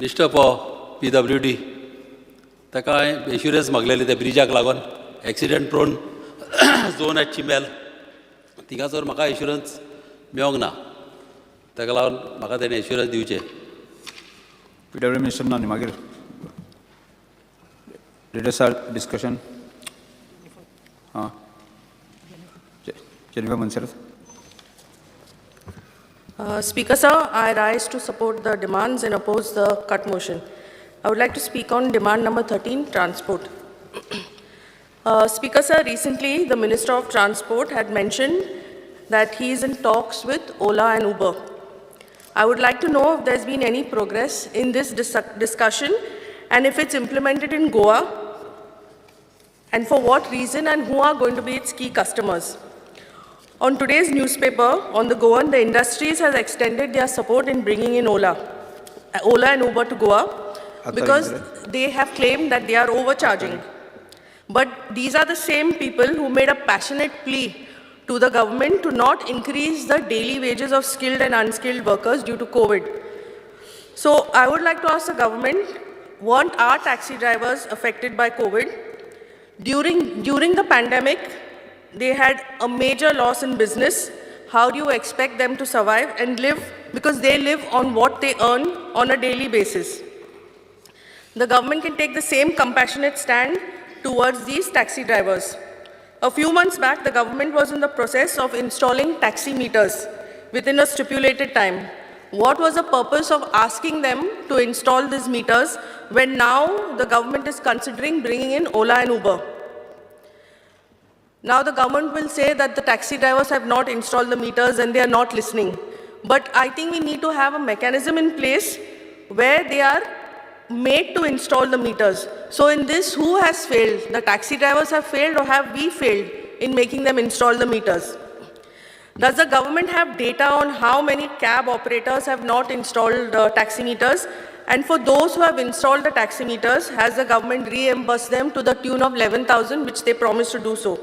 Minister for PWD, ताका insurance मागलेली त्या ब्रिजाक लागून एक्सिडेंट प्रोन झोन एट चिमेल तिगाचोर म्हाका इन्शुरन्स मेळोंक ना ताका लागून म्हाका तेणें इन्शुरन्स दिवचे. PWD मिनिस्टर ना न्ही मागीर डिस्कशन हां Jennifer Mansar. Speaker sir, I rise to support the demands and oppose the cut motion. I would like to speak on demand number 13, transport. Speaker sir, recently the Minister of Transport had mentioned that he is in talks with Ola and Uber. I would like to know if there's been any progress in this discussion and if it's implemented in Goa and for what reason and who are going to be its key customers. On today's newspaper, on the Goan, the industries has extended their support in bringing in Ola and Uber to Goa because they have claimed that they are overcharging. But these are the same people who made a passionate plea to the government to not increase the daily wages of skilled and unskilled workers due to COVID. So I would like to ask the government, weren't our taxi drivers affected by COVID? During the pandemic, they had a major loss in business. How do you expect them to survive and live? Because they live on what they earn on a daily basis. The government can take the same compassionate stand towards these taxi drivers. A few months back, the government was in the process of installing taxi meters within a stipulated time. What was the purpose of asking them to install these meters when now the government is considering bringing in Ola and Uber? Now the government will say that the taxi drivers have not installed the meters and they are not listening. But I think we need to have a mechanism in place where they are made to install the meters. So in this, who has failed? The taxi drivers have failed or have we failed in making them install the meters? Does the government have data on how many cab operators have not installed taxi meters? And for those who have installed the taxi meters, has the government reimbursed them to the tune of 11,000, which they promised to do so?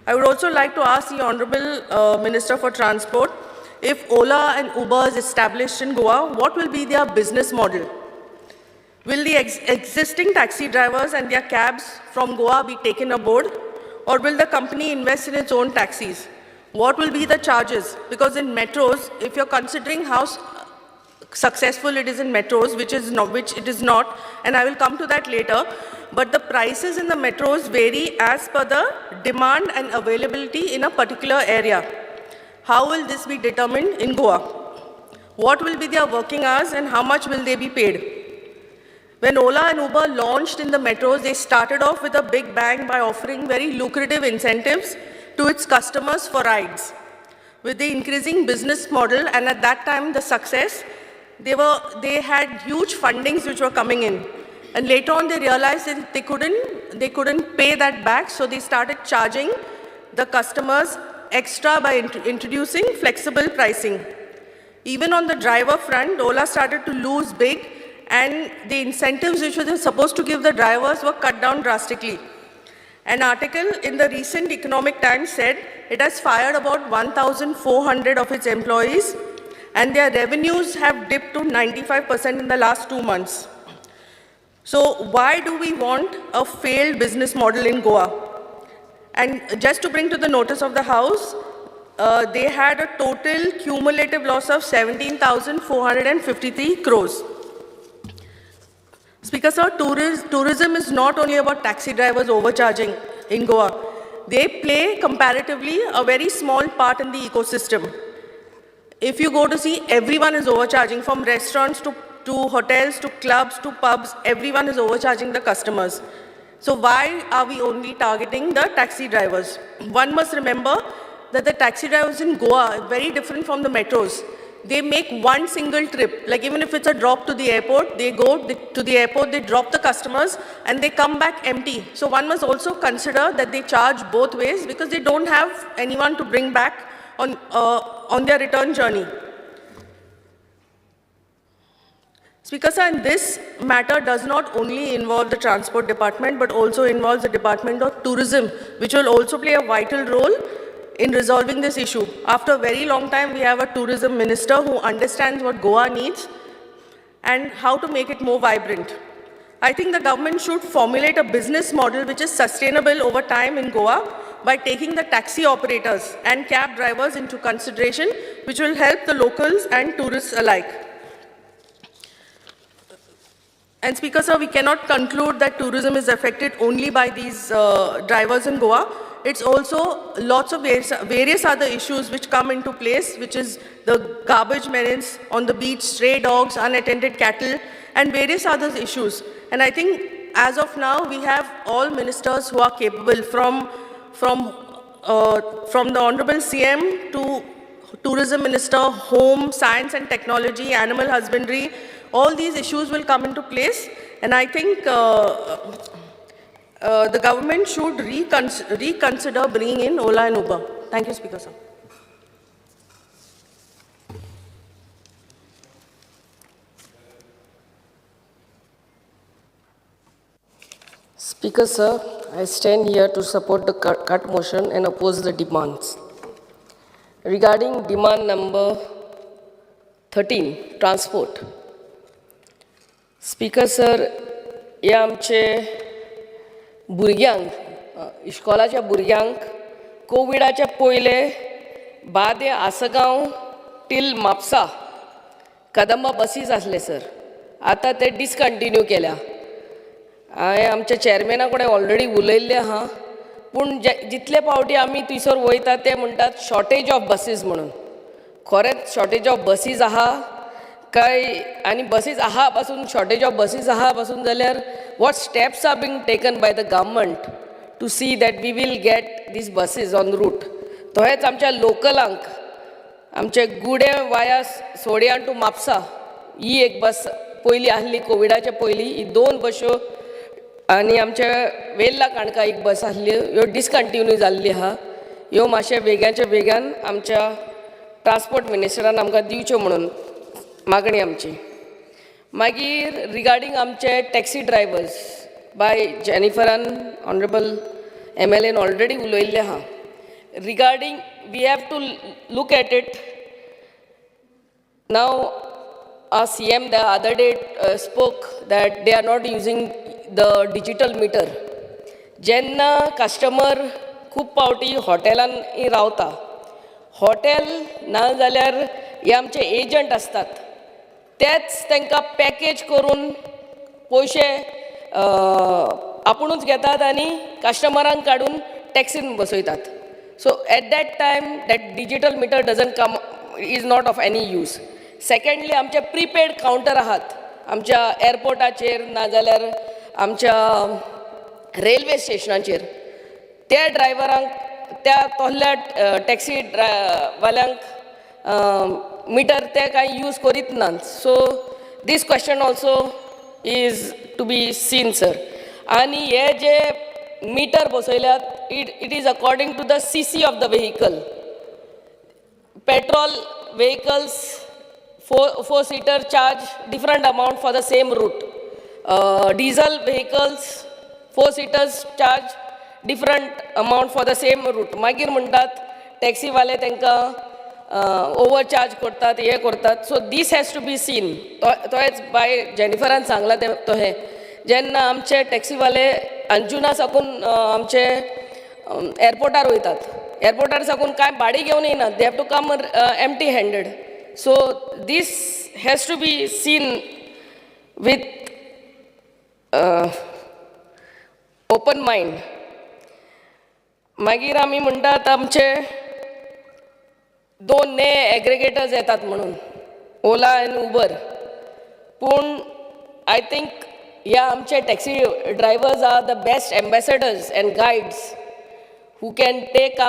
I would also like to ask the Honorable Minister for Transport, if Ola and Uber is established in Goa, what will be their business model? Will the existing taxi drivers and their cabs from Goa be taken aboard? Or will the company invest in its own taxis? What will be the charges? Because in metros, if you're considering how successful it is in metros, which it is not, and I will come to that later, but the prices in the metros vary as per the demand and availability in a particular area. How will this be determined in Goa? What will be their working hours and how much will they be paid? When Ola and Uber launched in the metros, they started off with a big bang by offering very lucrative incentives to its customers for rides. With the increasing business model and at that time the success, they had huge fundings which were coming in. And later on they realized that they couldn't pay that back, so they started charging the customers extra by introducing flexible pricing. Even on the driver front, Ola started to lose big, and the incentives which were supposed to give the drivers were cut down drastically. An article in the recent Economic Times said it has fired about 1,400 of its employees, and their revenues have dipped to 95% in the last 2 months. So why do we want a failed business model in Goa? And just to bring to the notice of the House, they had a total cumulative loss of 17,453 crores. Speaker sir, tourism is not only about taxi drivers overcharging in Goa. They play comparatively a very small part in the ecosystem. If you go to see, everyone is overcharging, from restaurants to hotels, to clubs, to pubs, everyone is overcharging the customers. So why are we only targeting the taxi drivers? One must remember that the taxi drivers in Goa are very different from the metros. They make one single trip, like even if it's a drop to the airport, they go to the airport, they drop the customers, and they come back empty. So one must also consider that they charge both ways because they don't have anyone to bring back on their return journey. Speaker sir, and this matter does not only involve the Transport Department, but also involves the Department of Tourism, which will also play a vital role in resolving this issue. After a very long time, we have a tourism minister who understands what Goa needs, and how to make it more vibrant. I think the government should formulate a business model which is sustainable over time in Goa by taking the taxi operators and cab drivers into consideration, which will help the locals and tourists alike. And Speaker Sir, we cannot conclude that tourism is affected only by these drivers in Goa. It's also lots of various other issues which come into place, which is the garbage menace on the beach, stray dogs, unattended cattle, and various other issues. And I think as of now, we have all ministers who are capable, from the Honorable CM to Tourism Minister, Home, Science and Technology, Animal Husbandry. All these issues will come into place, and I think the government should reconsider bringing in Ola and Uber. Thank you, Speaker Sir. Speaker Sir, I stand here to support the cut motion and oppose the demands. Regarding demand number 13, transport. Speaker Sir, या आमचे भुरग्यांक इस्कॉलाच्या भुरग्यांक कोविडाच्या पयले बादे Assagao till Mapusa Kadamba buses आसले sir. आतां ते discontinue केल्या. हांवें आमच्या चॅरमॅना कडेन ऑलरेडी उलयल्लें आहा, पूण जितले फावटी आमी थंयसर वयता ते म्हणटात शॉर्टेज ऑफ बसीज म्हणून. खरेंच शॉर्टेज ऑफ बसीज आहा काय, आनी बसीज आहा पासून शॉर्टेज ऑफ बसीज आहा पासून जाल्यार what steps are being taken by the government to see that we will get these buses on route. तशेंच आमच्या लोकलांक आमचे गुडे वाया सोड्यां टू म्हापसा ही एक बस पयलीं आसली कोविडाच्या पयलीं, ही 2 बश्यो, आनी आमच्या वेल्ला काणका एक बस आसली, ह्यो डिसकंटिन्यू जाल्ली आहा. ह्यो मातशे बेग्याच्या बेग्यान आमच्या ट्रान्सपोर्ट मिनिस्टरान आमकां दिवच्यो म्हणून मागणी आमची. मागीर रिगार्डींग आमचे टॅक्सी ड्रायवर्स बाय जेनिफरान ऑनरेबल MLAन ऑलरेडी उलयल्ले आहा. Regarding we have to look at it now. Our CM the other day spoke that they are not using the digital meter. जेन्ना कस्टमर खूब पावटी हॉटेलान रावता, हॉटेल ना जाल्यार हे आमचे एजंट असतात, तेच तांकां पॅकेज करून पयशे आपुणूच घेतात आनी कस्टमरांक काडून टॅक्सीन बसयतात. So at that time that digital meter doesn't come, is not of any use. Secondly आमचे प्रीपेड कावंटर आहात आमच्या एअरपोर्टाचेर नाजाल्यार आमच्या रेल्वे स्टेशनाचेर. त्या ड्रायव्हरांक, त्या तोहल्या टॅक्सी वाल्यांक मिटर ते कांय यूज करीत नात. So this question also is to be seen sir. आनी हे जे मिटर बसयल्यात, it is according to the CC of the vehicle. Petrol vehicles 4-seater charge different amount for the same route. Diesel vehicles 4-seaters charge different amount for the same route. मागीर म्हणटात टॅक्सीवाले तांकां overcharge करतात, हे करतात. सो this has to be scene. तोच bye जेनिफरान Sangla ते तशें. जेन्ना आमचे टॅक्सीवाले अंजुना साकून आमचे एअरपोर्टार वयतात, एअरपोर्टार साकून कांय भाडी घेवन येनात, they have to come empty handed. So this has to be seen with open mind. मागीर आमी म्हणटात आमचे 2 नये एग्रिगेटर्स येतात म्हणून, ओला आनी उबर. पूण आय थिंक ह्या आमचे taxi drivers are the best ambassadors and guides who can take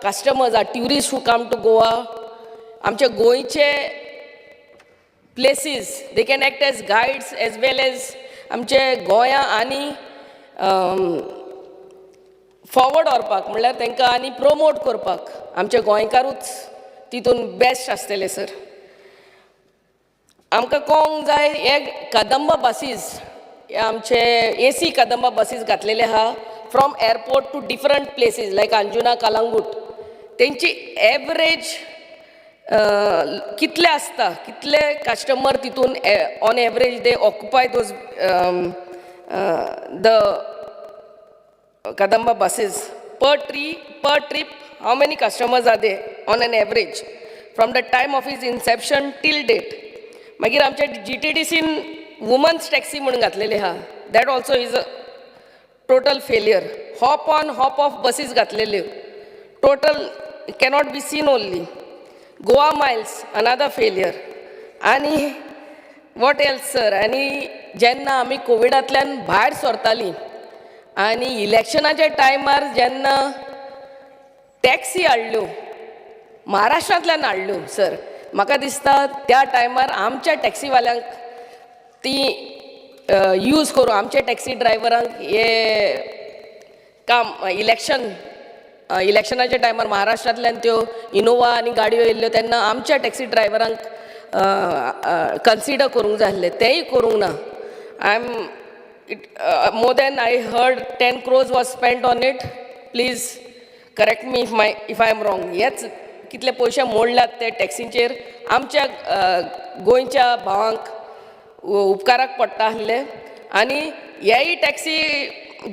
customers, or tourists who come to Goa. आमचे गोंयचे places they can act as guides as well as आमचे गोंया आनी फॉवर्ड व्हरपाक, म्हणल्यार तांकां आनी प्रमोट करपाक आमचे गोंयकारूच तितून बेस्ट आसतले सर. आमकां कळोंक जाय हे कदंबा बसीज, आमचे AC कदंबा बसीज घातलेले आहा from airport to different places like Anjuna, Calangute. तेंची एवरेज कितले आसता, कितले कस्टमर तितून on average they occupy those the Kadamba buses per trip, how many customers are there on an average from the time of his inception till date. मागीर आमच्या GTDCन women's taxi म्हणून घातलेली हा, that also is a total failure. Hop on hop off buses घातलेले, total cannot be seen only. Goa miles, another failure. आणि what else sir, आणि जेन्ना आमी कोविडांतल्यान भायर सरतालीं आणि इलेक्शनाच्या टायमार जेन्ना टॅक्सी हाडल्यो महाराष्ट्रांतल्यान हाडल्यो सर, म्हाका दिसता त्या टायमार आमच्या टॅक्सीवाल्यांक ती यूज करून आमच्या टॅक्सी ड्रायव्हरांक हे काम इलेक्शनाच्या टायमार महाराष्ट्रांतल्यान त्यो इनोवा आनी गाडयो येयल्ल्यो तेन्ना आमच्या टॅक्सी ड्रायव्हरांक कन्सिडर करूंक जाय आसलें, तेंय करूंक ना. More than I heard 10 crores was spent on it. Please correct me if I am wrong. Yes, कितले पयशे मोडल्यात ते टॅक्सीचेर आमच्या गोंयच्या भावांक उपकाराक पडटा आसले. आनी हेय टॅक्सी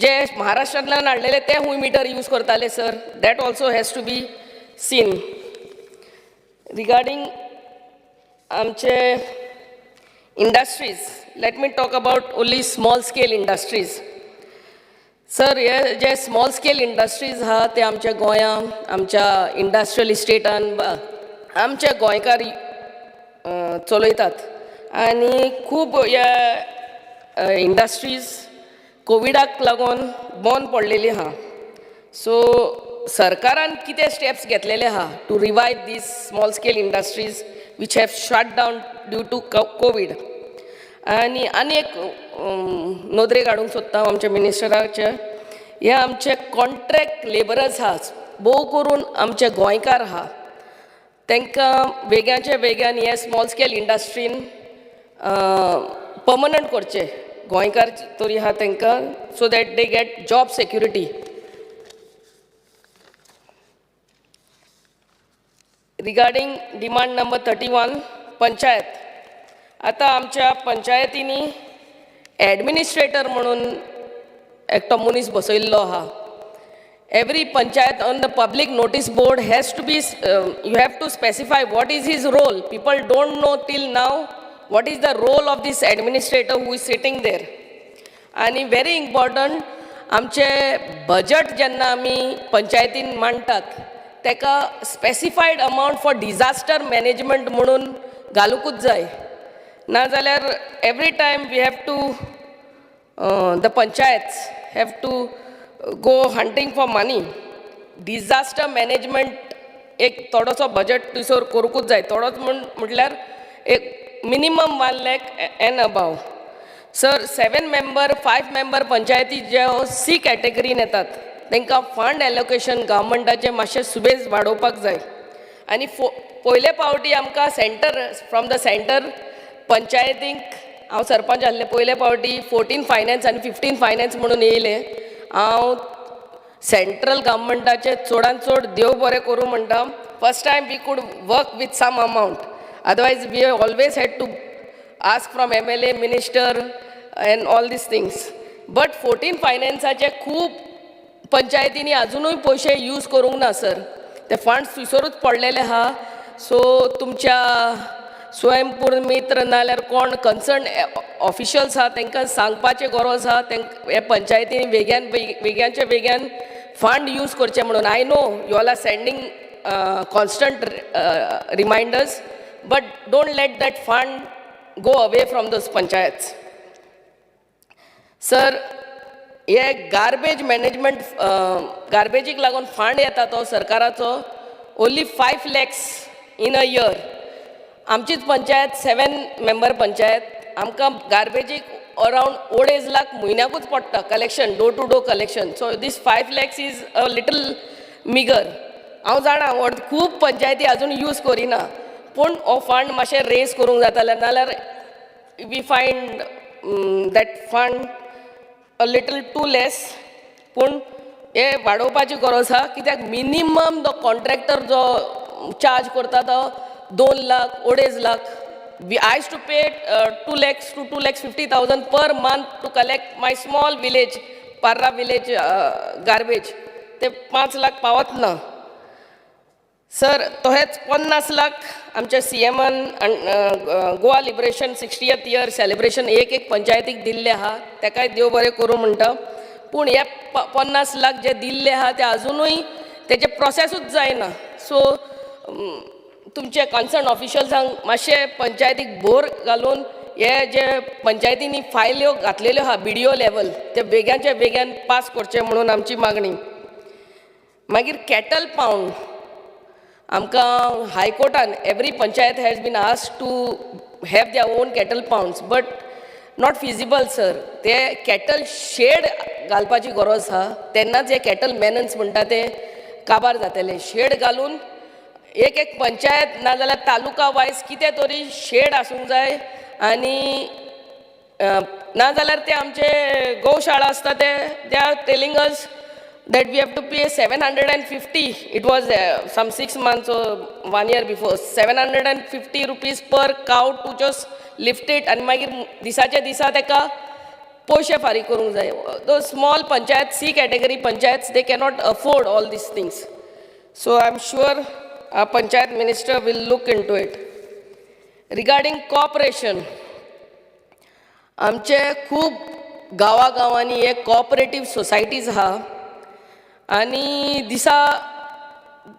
जे महाराष्ट्रांतल्यान हाडलेले ते खूंय मिटर यूज करताले sir, that also has to be seen. Regarding आमचे industries, let me talk about only small scale industries. Sir हे जे स्मॉल स्केल इंडस्ट्रीज आहा ते आमच्या गोंयां, आमच्या इंडस्ट्रियल इस्टेटान आमचे गोंयकार चलयतात. आनी खूब ह्या इंडस्ट्रीज कोविडाक लागून बंद पडलेली आहा. सो सरकारान कितें स्टेप्स घेतलेले आहा to revive these small scale industries which have shut down due to COVID. आनी एक नोदरे काडूंक सोदता आमच्या मिनिस्टराचे, हे आमचे कॉन्ट्रॅक्ट लेबरर्स आहा, भोव करून आमचे गोंयकार आहा, तांकां वेगळ्याच्या वेगळ्यान हे स्मॉल स्केल इंडस्ट्रीन पर्मनंट करचे, गोंयकार तरी आहा तांकां, so that they get job security. Regarding demand number 31 panchayat. आता आमच्या पंचायतींनी ॲडमिनिस्ट्रेटर म्हणून एकटो मनीस बसयल्लो आहा. Every panchayat on the public notice board has to be you have to specify what is his role. People don't know till now what is the role of these administrator who is sitting देर. आनी very important, आमचे budget जेन्ना आमी पंचायतीन मांडटात तेका specified amount for disaster management म्हणून घालूंकूच जाय. नाजाल्यार every time we have to the panchayats have to go hunting for money. Disaster management एक थोडोसो बजट थंयसर करूंकूच जाय, थोडोच म्हटल्यार एक minimum 1 lakh and above. Sir 7 member 5 member पंचायती ज्यो C कॅटेगरीन येतात तांकां फंड एलोकेशन गव्हर्मेंटाचें मातशें सुबेज वाडोवपाक जाय. आनी पयले फावटी आमकां फ्रॉम द सेंटर पंचायतींक हांव सरपंच आसलें पयले फावटी 14 फायनान्स आनी 15 फायनान्स म्हणून येयले. हांव सेंट्रल गव्हर्मेंटाचे चडांत चड देव बरें करूं म्हणटा. First time we could work with some amount, otherwise we always had to ask from MLA, minister and all these things. But 14 फायनान्साचे खूब पंचायतींनी अजुनूय पयशे यूज करूंक ना सर, ते फंड्स थंयसरूच पडलेले आहा. सो तुमच्या स्वयंपूर्ण मित्र नाल्यार कोण कन्सर्न ऑफिशियल्स आहा तांकां सांगपाचें गरज आहा हे पंचायतींनी वेगळ्याच्या वेगळ्यान फंड यूज करचे म्हणून. I know you all are sending constant reminders, but don't let that fund go away from those panchayats. Sir हे गार्बेज मॅनेजमेंट, गार्बेजीक लागून फंड येता तो सरकाराचो only 5 lakhs in a year. आमचीच पंचायत 7 member पंचायत, आमकां गार्बेजीक अरावंड 2.5 lakh म्हयन्याकूच पडटा collection, door to door collection. So this 5 lakhs is a little meagre. हांव जाणा खूब पंचायती अजून यूज करिना, पूण हो फंड मातशें रेज करूंक जातालें, नाल्यार we find that fund a little too less. पूण हे वाडोवपाची गरज आहा, कित्याक मिनिमम जो कॉन्ट्रॅक्टर जो चार्ज करता तो 2 lakh, 2.5 lakh. I used to pay 2 lakhs to 2,50,000 per month to collect my small village, Parra village garbage. ते 5 लाख पावत ना. सर, तोहेच 50 लाख आमच्या CMन Goa liberation 60th year celebration एक पंचायतीक दिल्ले आहा, तेकाय देव बरें करूं म्हणटा. पूण हे 50 लाख जे दिल्ले आहा ते अजुनूय तेजे प्रोसेसूच जायना. सो तुमचे कन्सर्न ऑफिशियल्सांक मातशे पंचायतीक भोर घालून हे जे पंचायतींनी फायल्यो घातलेल्यो आहा BDO लेवल ते बेग्याच्या बेग्यान पास करचे म्हणून आमची मागणी. मागीर कॅटल पावंड आमकां हायकोर्टान every panchayat has been asked to have their own cattle pounds but not feasible sir. ते कॅटल शेड घालपाची गरज आहा, तेन्नाच हे कॅटल मॅनन्स म्हणटा ते काबार जातले. शेड घालून एक पंचायत नाजाल्यार तालुका वायज कितें तरी शेड आसूंक जाय. आनी नाजाल्यार ते आमचे गोशाळा आसता ते they are telling us that we have to pay 750. It was some 6 months or 1 year before. 750 rupees per cow to just lift it. And मागीर दिसाचे दिसा तेका पयशे फारीक करूंक जाय. Those small panchayats, C category panchayats, they cannot afford all these things. So I'm sure our panchayat minister will look into it. Regarding cooperation, आमचे खूब गांवांनी एक cooperative societies आहा. आणि दिसा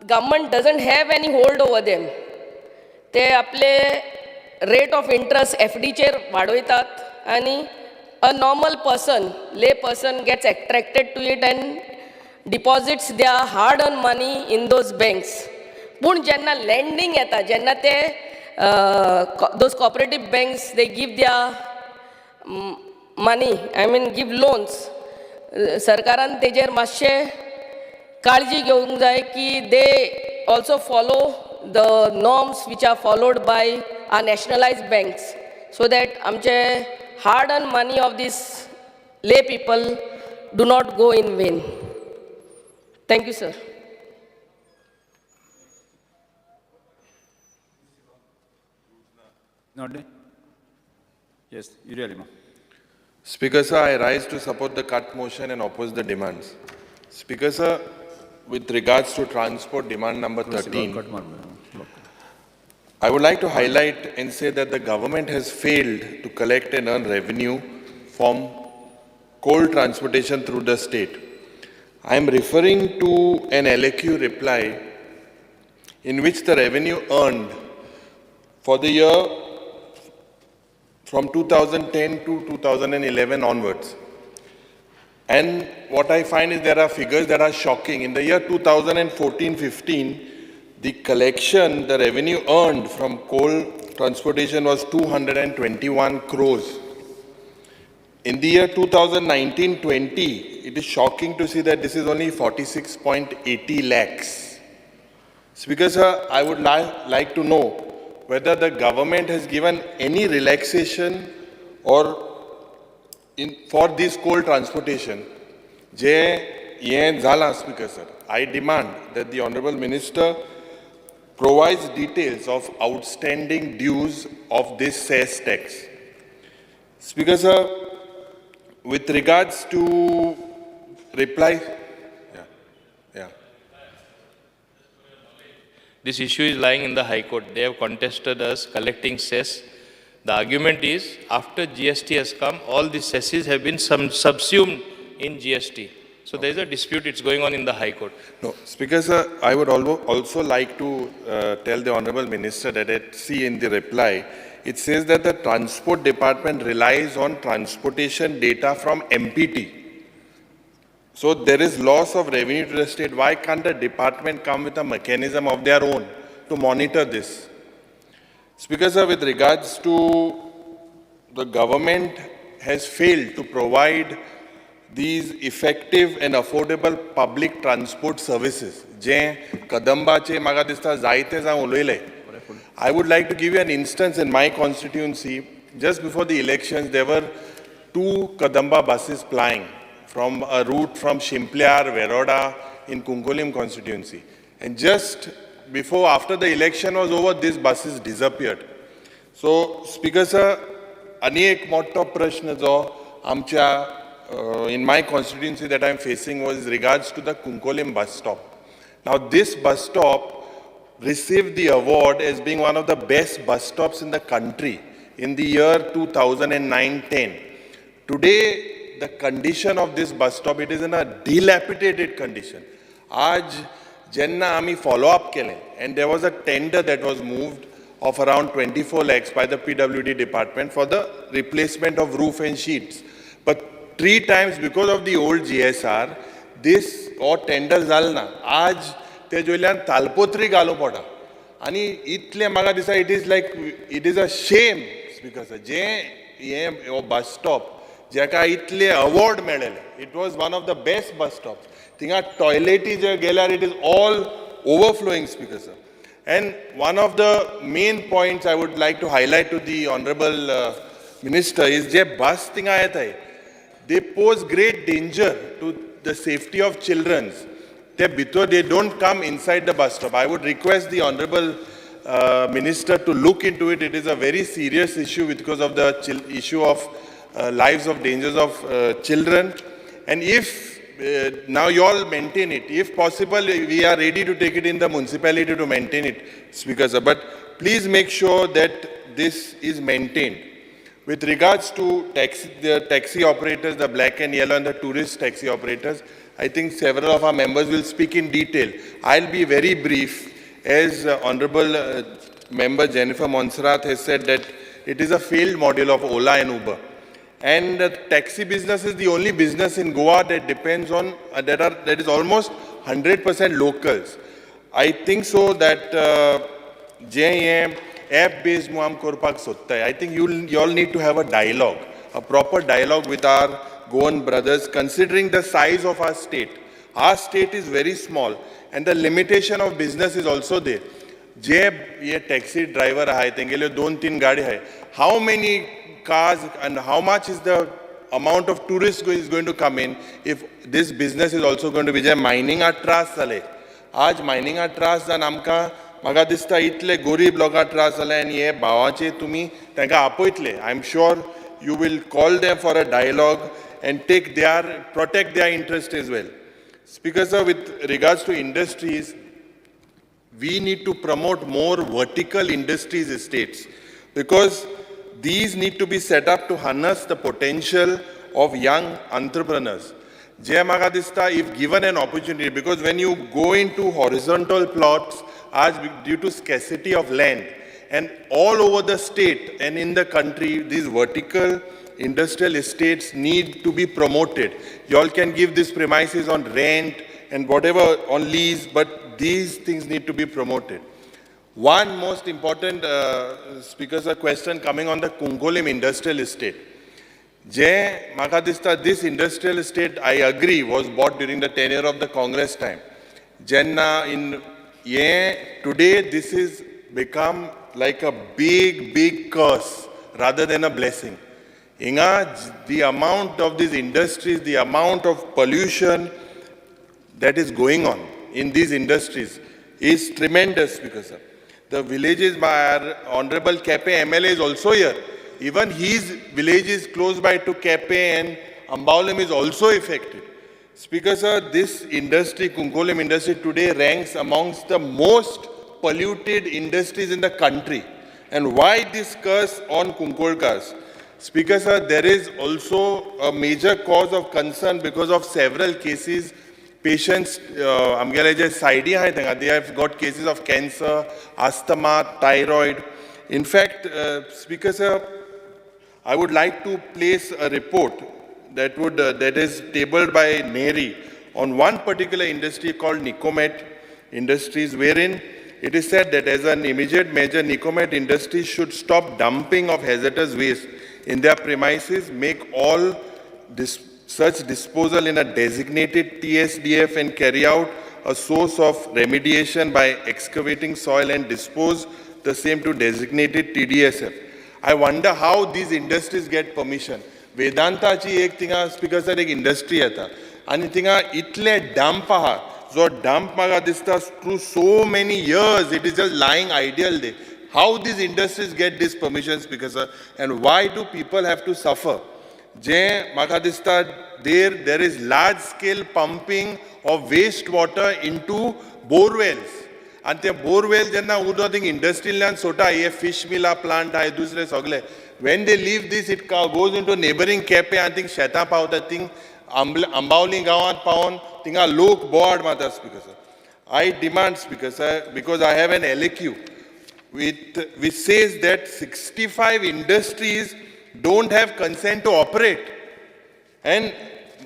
government doesn't have any hold over them. ते आपले rate of interest FDचेर वाडयतात आनी a normal person, lay person gets attracted to it and deposits their hard earn money in those banks. पूण जेन्ना लँडींग येता, जेन्ना ते those cooperative banks they give their money, I mean give loans, सरकारान तेजेर मातशें काळजी घेवंक जाय की they also follow the norms which are followed bye are नॅशनलायज्ड banks so that आमचे hard earn money of these ले people do not go in when. Thank you sir. Yes, really, ma'am. Speaker sir, I rise to support the cut motion and oppose the demands. Speaker sir, with regards to transport demand number 13, I would like to highlight and say that the government has failed to collect and earn revenue from coal transportation through the state. I am referring to an LAQ reply in which the revenue earned for the year from 2010 to 2011 onwards. And what I find is there are figures that are shocking. In the year 2014-15, the collection, the revenue earned from coal transportation was 221 crores. In the year 2019-20, it is shocking to see that this is only 46.80 lakhs. Speaker sir, I would like to know whether the government has given any relaxation or for this coal transportation. Speaker sir, I demand that the Honorable Minister provides details of outstanding dues of this cess tax. Speaker sir, with regards to reply, This issue is lying in the High Court. They have contested us collecting cess. The argument is, after GST has come, all the cesses have been subsumed in GST. So there is a dispute, it's going on in the High Court. No, Speaker sir, I would also like to tell the Honorable Minister that at C in the reply, it says that the Transport Department relies on transportation data from MPT. So there is loss of revenue to the state. Why can't the department come with a mechanism of their own to monitor this? Speaker sir, with regards to the government has failed to provide these effective and affordable public transport services. I would like to give you an instance in my constituency. Just before the elections, there were 2 Kadamba buses plying from a route from Shimpliar, Veroda in Kunkolim constituency. And just after the election was over, these buses disappeared. So, Speaker sir, ani ek motta prashna jo amcha in my constituency that I am facing was regards to the Kunkolim bus stop. Now, this bus stop received the award as being one of the best bus stops in the country in the year 2009-10. Today, the condition of this bus stop, it is in a dilapidated condition. Aaj Jenna Ami follow-up kele, and there was a tender that was moved of around 24 lakhs by the PWD department for the replacement of roof and sheets. But 3 times because of the old GSR, this or tender zalna, aaj te joilyan talpotri galo poda. Ani itle maga disa, it is like, it is a shame, because je bus stop, jaka itle award medal. It was one of the best bus stops. Tinga toilet is it is all overflowing, Speaker sir. And one of the main points I would like to highlight to the Honorable Minister is je bus tinga hai, they pose great danger to the safety of children. They don't come inside the bus stop. I would request the Honorable Minister to look into it. It is a very serious issue because of the issue of lives of dangers of children. And if now you all maintain it, if possible, we are ready to take it in the municipality to maintain it, Speaker sir. But please make sure that this is maintained. With regards to the taxi operators, the black and yellow and the tourist taxi operators, I think several of our members will speak in detail. I'll be very brief, as Honorable Member Jennifer Monserrat has said that it is a failed model of Ola and Uber. And the taxi business is the only business in Goa that depends on, that is almost 100% locals. I think so that JM app-based muam korpak sotta. I think you all need to have a dialogue, a proper dialogue with our Goan brothers, considering the size of our state. Our state is very small, and the limitation of business is also there. Ye taxi driver hai, tengele 2-3 gaadi hai. How many cars and how much is the amount of tourists is going to come in if this business is also going to be mining atras sale. Aaj mining atras da namka maga dista itle gorib loga atras sale and ye bawache tumi tenka apoitle. I'm sure you will call them for a dialogue and protect their interest as well. Speaker sir, with regards to industries, we need to promote more vertical industries estates, because these need to be set up to harness the potential of young entrepreneurs. Jai Magadista, if given an opportunity, because when you go into horizontal plots, due to scarcity of land, and all over the state and in the country, these vertical industrial estates need to be promoted. You all can give these premises on rent and whatever on lease, but these things need to be promoted. One most important, Speaker sir, question coming on the Kunkolim industrial estate. Jai Makadista, this industrial estate, I agree, was bought during the tenure of the Congress time. Jenna, today this has become like a big curse rather than a blessing. The amount of these industries, the amount of pollution that is going on in these industries is tremendous, Speaker sir. The villages, my Honorable Kepe MLA is also here. Even his village is close by to Kepe, and Ambaulim is also affected. Speaker sir, this industry, Kunkolim industry today ranks amongst the most polluted industries in the country. And why this curse on Kunkolkas? Speaker sir, there is also a major cause of concern because of several cases. Patients, they have got cases of cancer, asthma, thyroid. In fact, Speaker sir, I would like to place a report that is tabled by NERI on one particular industry called Nicomet Industries, wherein it is said that as an immediate measure, Nicomet Industries should stop dumping of hazardous waste in their premises, make all such disposal in a designated TSDF, and carry out a source of remediation by excavating soil and dispose the same to designated TDSF. I wonder how these industries get permission. Vedanta chi ek tinga, Speaker sir, ek industry hata. Ani tinga itle dump aha. जो dump maga dista through so many years, it is just lying ideal there. How these industries get these permissions, because and why do people have to suffer? Je maga dista there is large scale pumping of wastewater into borewells. And the borewell jenna udoting industrial land sota ye fish mill plant hai dusre sagle. When they leave this, it goes into neighboring cafe and think sheta pavta thing Ambawli gawan pawn tinga lok board matas because I demand because I have an LAQ which says that 65 industries don't have consent to operate, and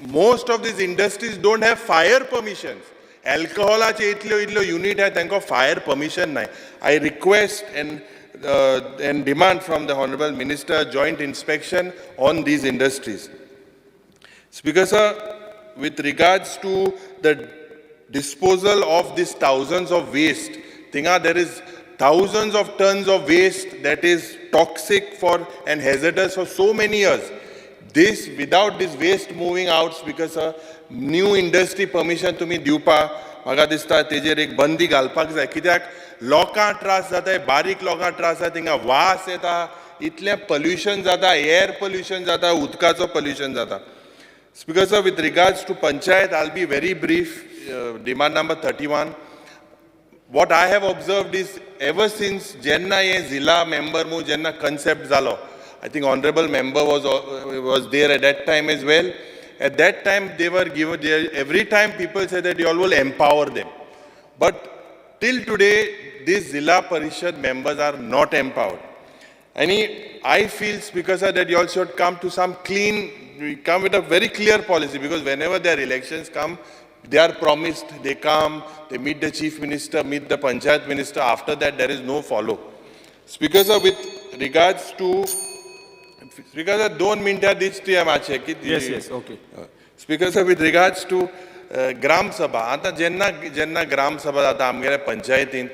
most of these industries don't have fire permissions. Alcoholaचे इतलो unit hai tanko fire permission nahi. I request and demand from the Honorable Minister joint inspection on these industries. Speaker sir, with regards to the disposal of these thousands of waste, there is thousands of tons of waste that is toxic for and hazardous for so many years. This, without this waste moving out, Speaker sir, new industry permission तुम्ही दिवपा म्हाका दिसता तेजेर एक बंदी घालपाक जाय, कित्याक लोकांक त्रास जाता, बारीक लोकांक त्रास जाता, थिंगा वास येता, इतलें pollution जाता, air pollution जाता, उदकाचो pollution जाता. Speaker sir, with regards to Panchayat, I'll be very brief. Demand number 31. What I have observed is ever since Jenna ye Zilla member mu Jenna concept zalo, I think honorable member was there at that time as well. At that time they were given, every time people say that you all will empower them. But till today, these Zilla Parishad members are not empowered. I feel, Speaker sir, that you all should come to some come with a very clear policy, because whenever their elections come, they are promised, they come, they meet the Chief Minister, meet the Panchayat Minister. After that, there is no follow. Speaker sir, with regards to, Speaker sir, 2 minutes dichteya mache. Yes, okay. Speaker sir, with regards to Gram Sabha, ata jenna Gram Sabha ata amgere Panchayatin,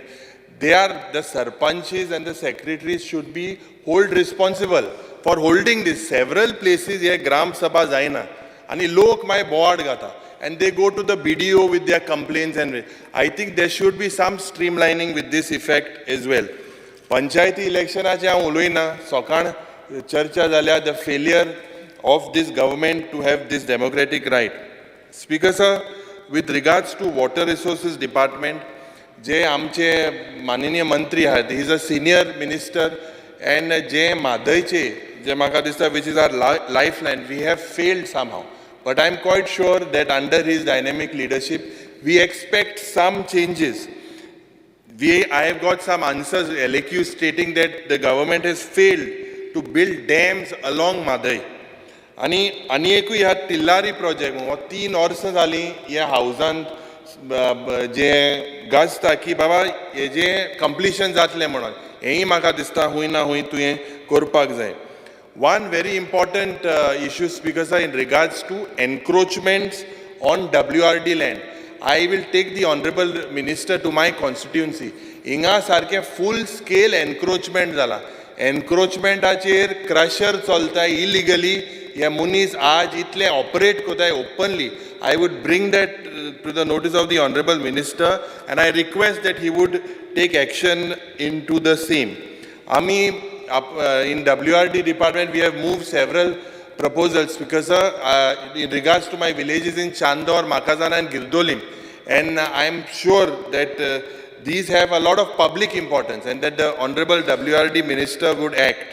they are the Sarpanchis and the secretaries should be held responsible for holding this. Several places here Gram Sabha zaina, ani lok my board gata, and they go to the BDO with their complaints, and I think there should be some streamlining with this effect as well. Panchayati electionaचे हांव उलोयना, सोकाण चर्चा जाल्या the failure of this government to have this democratic right. Speaker sir, with regards to water resources department, जे आमचे माननीय मंत्री आहात, he is a senior minister, and जे मादयचे जे म्हाका दिसता which is our lifeline, we have failed somehow. But I am quite sure that under his dynamic leadership, we expect some changes. I have got some answers, LAQ, stating that the government has failed to build dams along Madai. आणि एकूय ह्या Tillari project 3 वर्सां जालीं ह्या हावजान जे गाजता की बाबा हेजें completion जातलें म्हणून, हेंय म्हाका दिसता हूंय ना हूंय तुवें करपाक जाय. One very important issue, Speaker sir, in regards to encroachments on WRD land. I will take the Honorable Minister to my constituency. Inga sarke full scale encroachment zala. Encroachmentaचेर crusher चलता illegally. Ye munis aaj itle operate kotay openly. I would bring that to the notice of the Honorable Minister, and I request that he would take action into the same. Ami in WRD department, we have moved several proposals, because in regards to my villages in Chandor, Makazana and Girdolim, and I am sure that these have a lot of public importance and that the Honorable WRD Minister would act.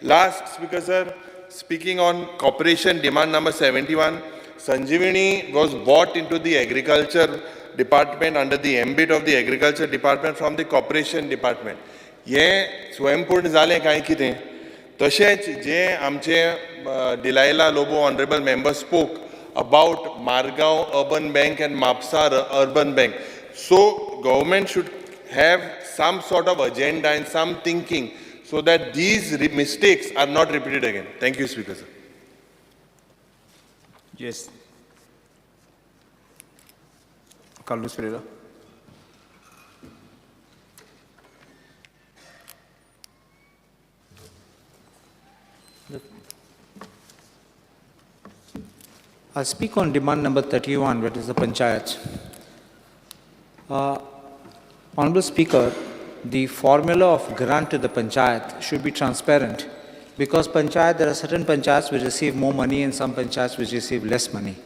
Last, Speaker sir, speaking on cooperation, demand number 71, Sanjeevani was bought into the agriculture department under the ambit of the agriculture department from the cooperation department. हे स्वयंपूर्ण जालें काय कितें, तशेंच जे आमचे Delilah Lobo honourable member spoke about Margao urban bank and Mapusa urban bank. So government should have some sort of agenda and some thinking so that these mistakes are not repeated again. Thank you, Speaker sir. Yes. Carlos Pereira. I'll speak on demand number 31, that is the Panchayats. Honorable Speaker, the formula of grant to the Panchayat should be transparent because Panchayat, there are certain Panchayats which receive more money and some Panchayats which receive less money.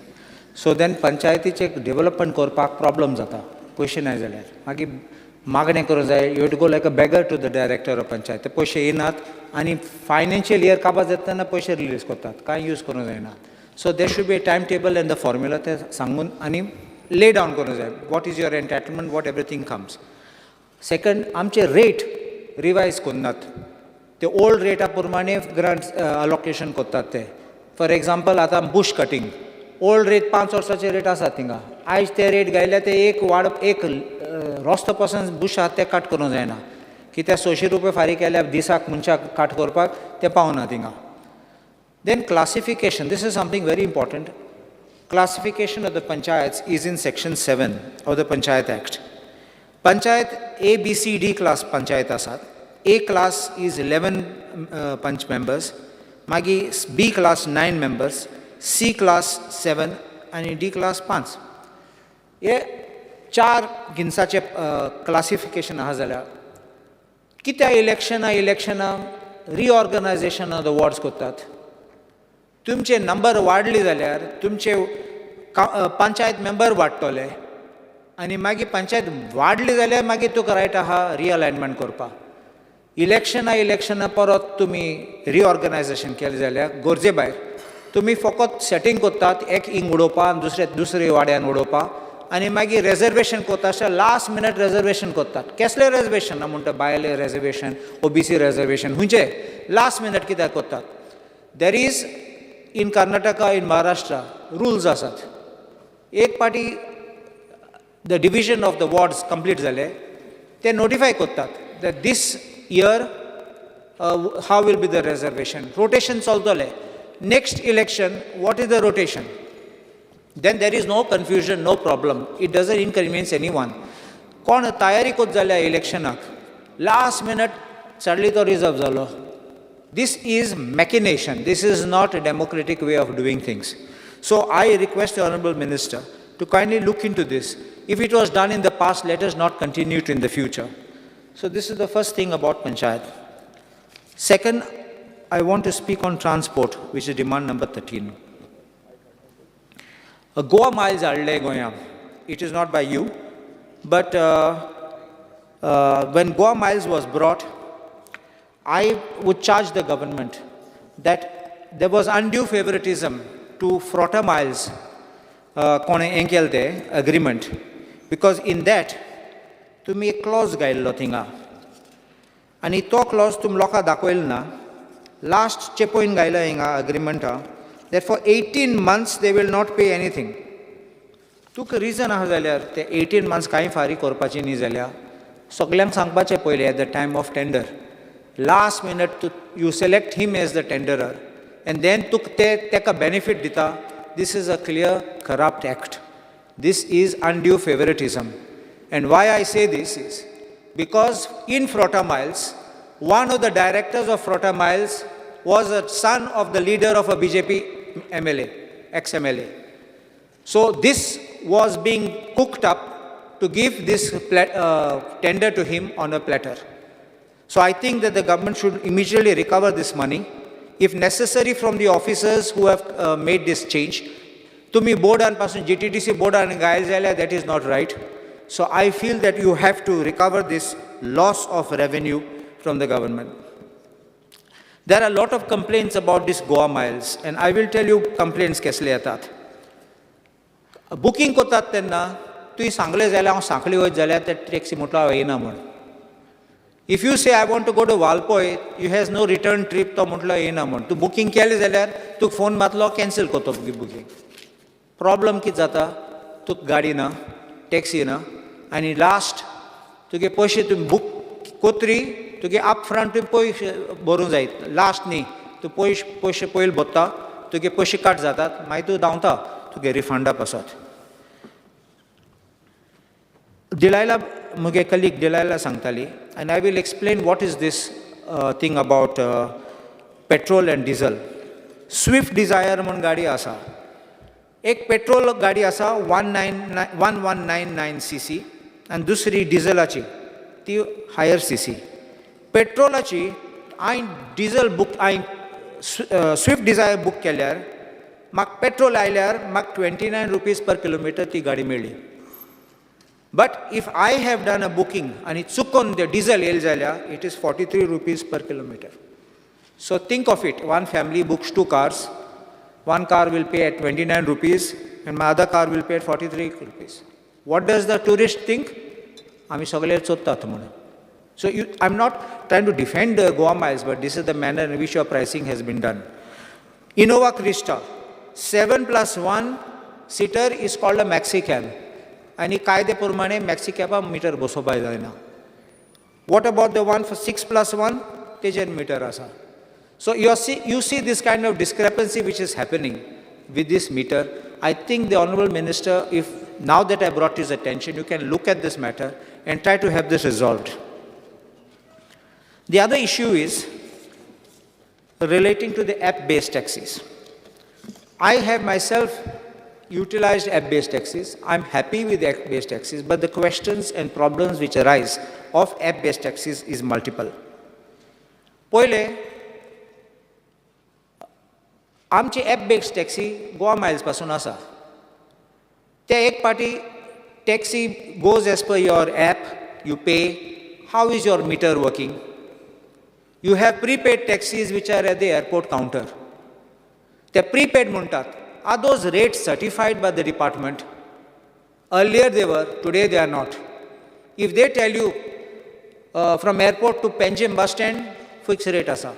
So then Panchayatiचे development करपाक problem जाता. पैसे नाही जाल्यार मागीर मागणें करूं जाय. You have to go like a beggar to the director of Panchayat. ते पैसे येनात आनी financial year काबार जातना पैसे release करतात. कांय use करूं जायना. So there should be a timetable and the formula ते सांगून आनी lay down करूं जाय. What is your entitlement, what everything comes. Second, आमचे rate revise करनात. ते old rate प्रमाणे grants allocation करतात ते. For example, आतां bush cutting. ओल्ड रेट 5 वर्साचे रेट आसा थिंगा. आयज ते रेट गायल्या ते एक रस्तो पासून बुश आहा ते कट करूंक जायना. कित्याक 600 रुपया फारीक केल्यार दिसाक मनशाक कट करपाक ते पावना थिंगा. Then classification, this is something very important. Classification of the panchayats is in section 7 of the Panchayat Act. Panchayat A, B, C, D class panchayat asat. A class is 11 panch members. Magi B class 9 members. C class 7 and D class 5. हे 4 गिन्साचे classification आहा जाल्यार कित्या इलेक्शना reorganisation of the wards करतात. तुमचे number वाडले जाल्यार तुमचे पंचायत मेंबर वाडटले आनी मागीर पंचायत वाडली जाल्यार मागीर तुका रायट आहा रिअलायनमेंट करपाक. इलेक्शना परत तुमी रिऑर्गनायझेशन केलें जाल्यार गरजे भायर तुमी फकत सेटिंग करतात एक इंग उडोवपाक दुसरे वाड्यान उडोवपाक आनी मागीर रिजर्वेशन करता अशें लास्ट मिनट रिजर्वेशन करतात. कसलें रिजर्वेशन ना म्हणटा बायले रिजर्वेशन ओबीसी रिजर्वेशन खंयचे लास्ट मिनट कित्याक करतात. There is in Karnataka in Maharashtra rules आसात. एक पाटी the division of the wards complete जाले ते नोटिफाय करतात that this year how will be the reservation. Rotation चलतलें. Next election, what is the rotation? Then there is no confusion, no problem. It doesn't inconvenience anyone. कोण तयारी कोत जाल्या इलेक्शनाक last minute suddenly तो reserve जालो. This is machination. This is not a democratic way of doing things. So I request the Honourable Minister to kindly look into this. If it was done in the past, let us not continue it in the future. So this is the first thing about Panchayat. Second, I want to speak on transport, which is demand number 13. Goa miles adle goya. It is not by you, but when Goa miles was brought, I would charge the government that there was undue favoritism to Frota miles kone enkelte agreement, because in that tumi ek clause gaillo thinga, ani to clause tum loka dakoil na. Last chepoin gaila inga agreement that for 18 months they will not pay anything. Tuk reason आहा जाल्यार ते 18 months कांय फारी करपाची न्ही जाल्यार सगळ्यांक सांगपाचें पयलें at the time of tender. Last minute you select him as the tenderer and then tuk teka benefit dita. This is a clear corrupt act. This is undue favoritism. And why I say this is because in Frota Miles, one of the directors of Frota Miles was a son of the leader of a BJP MLA, ex-MLA. So this was being cooked up to give this tender to him on a platter. So I think that the government should immediately recover this money, if necessary from the officers who have made this change. Tumi boardan pasun GTDC boardan gail jala, that is not right. So I feel that you have to recover this loss of revenue from the government. There are a lot of complaints about this Goa miles, and I will tell you complaints kesle yeतात. Booking करतात तेन्ना तुवें सांगलें जाल्यार हांव सांखळी वयत जाल्यार ते taxi म्हटलो हांव येना म्हण. If you say I want to go to Valpoi, you has no return trip तो म्हटलो येना म्हण. तूं बुकींग केलें जाल्यार तुका फोन मारतलो कॅन्सल करतो बुकींग. प्रॉब्लम कितें जाता तुका गाडी ना टॅक्सी ना आनी लास्ट तुगे पयशे तुमी बूक कोत्री तुगे अप फ्रंट तुवें पयशे भरूंक जाय. लास्ट न्ही तूं पयशे पयलीं भरता तुगे पयशे कट जातात मागीर तूं धांवता तुगे रिफंडा पासत. डिलायला म्हगे कलीग डिलायला सांगताली and I will explain what is this thing about petrol and diesel. Swift Desire म्हण गाडी आसा. एक पेट्रोल गाडी आसा 1199 cc आनी दुसरी डिझलाची ती हायर CC. पेट्रोलाची हांवें डिझल बूक हांवें स्विफ्ट डिझायर बूक केल्यार म्हाका पेट्रोल आयल्यार म्हाका 29 रुपीज पर किलोमिटर ती गाडी मेळ्ळी. But if I have done a booking आनी चुकून ते डिझल येयलें जाल्यार it is 43 rupees per kilometre. So think of it, one family books 2 cars, one car will pay at 29 rupees and my other car will pay at 43 rupees. What does the tourist think? आमी सगळे चोत्तात म्हणून. So I'm not trying to defend Goa Miles, but this is the manner in which your pricing has been done. Innova Krista, 7+1 seater is called a maxi cab. आणि कायदे प्रमाणे maxi cab metre बसोवपाक जायना. What about the one for 6+1? तेजेर metre आसा. So you see this kind of discrepancy which is happening with this meter. I think the Honourable Minister, if now that I brought his attention, you can look at this matter and try to have this resolved. The other issue is relating to the app-based taxis. I have myself utilized app-based taxis. I'm happy with app-based taxis, but the questions and problems which arise of app-based taxis is multiple. पहिले आमची app based taxi Goa Miles पासून आसा. ते एक पाटी taxi goes as per your app, you pay, how is your meter working. You have prepaid taxis which are at the airport counter. ते prepaid म्हणटात. Are those rates certified by the department? Earlier they were, today they are not. If they tell you from airport to Panjim bus stand fix rate आसा.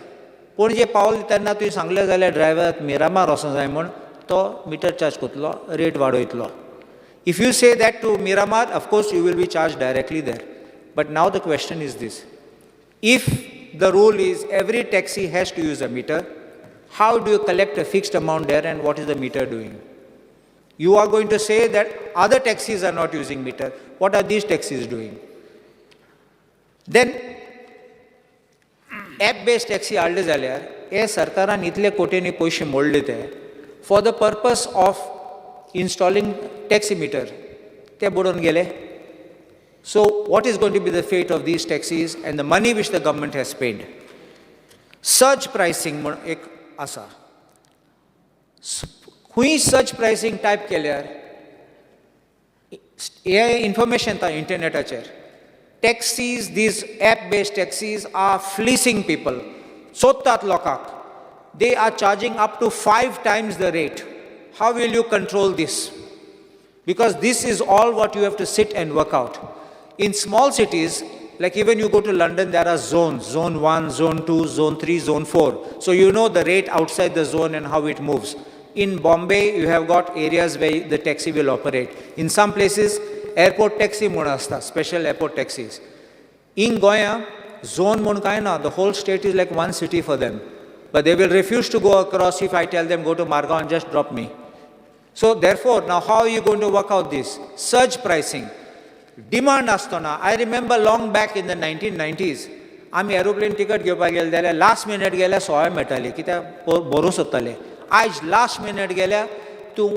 पणजे पावले तेन्ना तुवें सांगलें जाल्यार driver Miramar वचूंक जाय म्हूण तो मिटर चार्ज करतलो, रेट वाडयतलो. If you say that to Miramar, of course you will be charge directly there. But now the question is this: if the rule is every taxi has to use a meter, how do you collect a fixed amount there and what is the meter doing? You are going to say that other taxis are not using meter. What are these taxis doing? Then app-based taxi हाडले जाल्यार हे सरकारान इतले कोटींनी पयशे मोडले ते for the purpose of installing taxi meter ते बुडून गेले. So what is going to be the fate of these taxis and the money which the government has paid? Surge pricing म्हूण एक आसा. खंय सर्ज प्रायसींग टायप केल्यार हे information येता इंटरनेटाचेर. Taxis, these app-based taxis are fleecing people. Sottat lokak. They are charging up to 5 times the rate. How will you control this? Because this is all what you have to sit and work out. In small cities, like even you go to London, there are zones. Zone 1, Zone 2, Zone 3, Zone 4. So you know the rate outside the zone and how it moves. In Bombay, you have got areas where the taxi will operate. In some places, airport taxi म्हणून आसता, special airport taxis. In Goa, zone म्हणून काय ना, the whole state is like one city for them. But they will refuse to go across if I tell them go to Margao and just drop me. So therefore, now how are you going to work out this? Surge pricing. Demand आसतो ना. I remember long back in the 1990s, आमी aeroplane ticket घेवपाक गेले जाल्यार last minute गेल्यार 100 मेळटाली, कित्याक भरूं सोदताले. आयज लास्ट मिनट गेल्यार तूं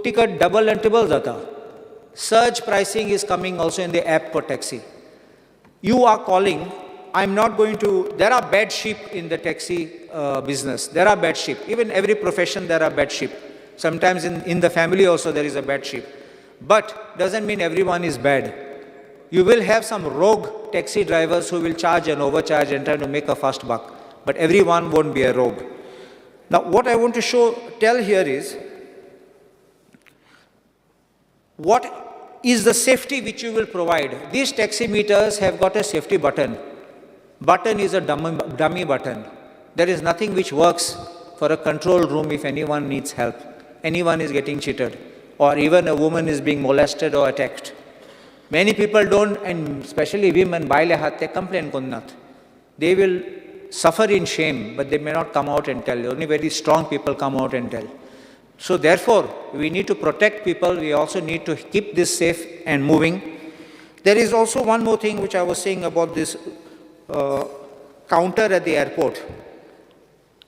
टिकट डबल एंड ट्रिबल जाता. Surge pricing is coming also in the app for taxi. You are calling, I'm not going to, there are bad sheep in the taxi business. There are bad sheep. Even every profession there are bad sheep. Sometimes in the family also there is a bad sheep. But doesn't mean everyone is bad. You will have some rogue taxi drivers who will charge and overcharge and try to make a fast buck. But everyone won't be a rogue. Now what I want to tell here is, what is the safety which you will provide? These taxi meters have got a safety button. Button is a dummy button. There is nothing which works for a control room if anyone needs help. Anyone is getting cheated, or even a woman is being molested or attacked. Many people don't, and especially women, they complain kunnat. They will suffer in shame, but they may not come out and tell. Only very strong people come out and tell. So therefore, we need to protect people. We also need to keep this safe and moving. There is also one more thing which I was saying about this counter at the airport.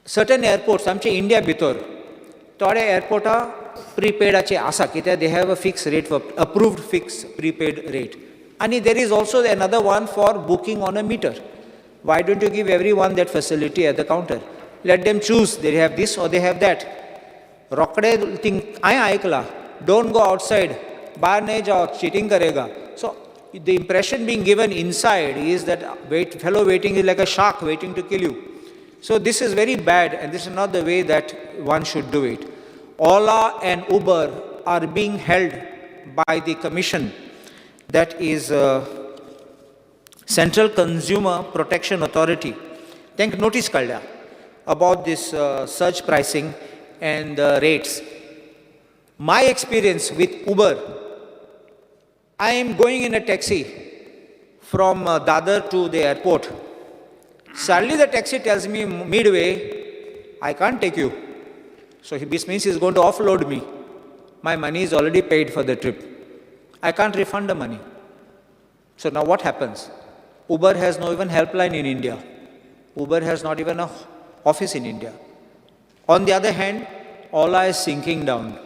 Certain airports, आमचे India भितर, थोडे एअरपोर्टा प्रीपेडाचे आसा, कित्याक they have a fixed rate for approved fixed prepaid rate. And there is also another one for booking on a meter. Why don't you give everyone that facility at the counter? Let them choose, they have this or they have that. Rokde thing, I aikla, don't go outside, bahar nahi jao, cheating karega. So the impression being given inside is that fellow waiting is like a shark waiting to kill you. So this is very bad, and this is not the way that one should do it. Ola and Uber are being held by the commission, that is Central Consumer Protection Authority. Think notice kalya about this surge pricing and rates. My experience with Uber, I am going in a taxi from Dadar to the airport. Suddenly the taxi tells me midway, I can't take you. So this means he's going to offload me. My money is already paid for the trip. I can't refund the money. So now what happens? Uber has no even helpline in India. Uber has not even an office in India. On the other hand, Ola is sinking down.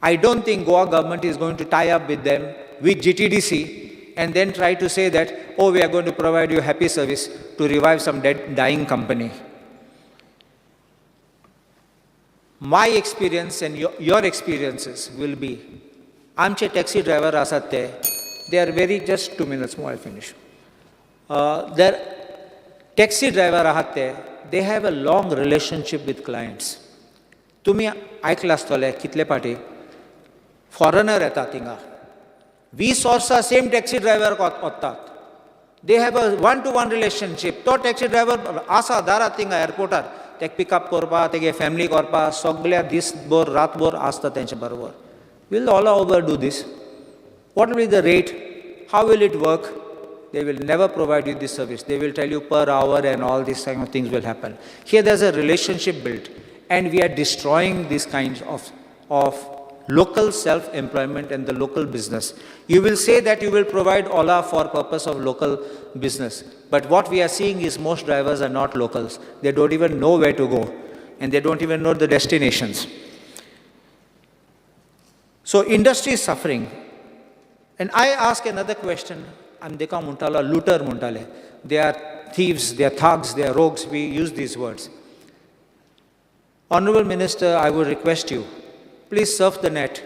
I don't think Goa government is going to tie up with them, with GTDC, and then try to say that, oh, we are going to provide you happy service to revive some dying company. My experience and your experiences will be, आमचे taxi driver asat they are very, just 2 minutes more, I'll finish. Their taxi driver ahat they have a long relationship with clients. तुम्ही ऐकलं असतले कितले पाटी foreigner येतात थिंगा 20 वर्सां same taxi driver वतात. They have a 1-to-1 relationship. तो taxi driver आसा दारात थिंगा एअरपोर्टार ते पिकअप करपा तेगे फॅमिली करपा सगळ्या दीसभर रातभर आसता तेंचे बरोबर. Will all over do this? What will be the rate? How will it work? They will never provide you this service. They will tell you per hour and all these kind of things will happen. Here there's a relationship built, and we are destroying these kinds of local self-employment and the local business. You will say that you will provide Ola for purpose of local business, but what we are seeing is most drivers are not locals. They don't even know where to go, and they don't even know the destinations. So industry is suffering. And I ask another question. Andeka muntala, looter muntale. They are thieves, they are thugs, they are rogues. We use these words. Honorable Minister, I would request you, please surf the net.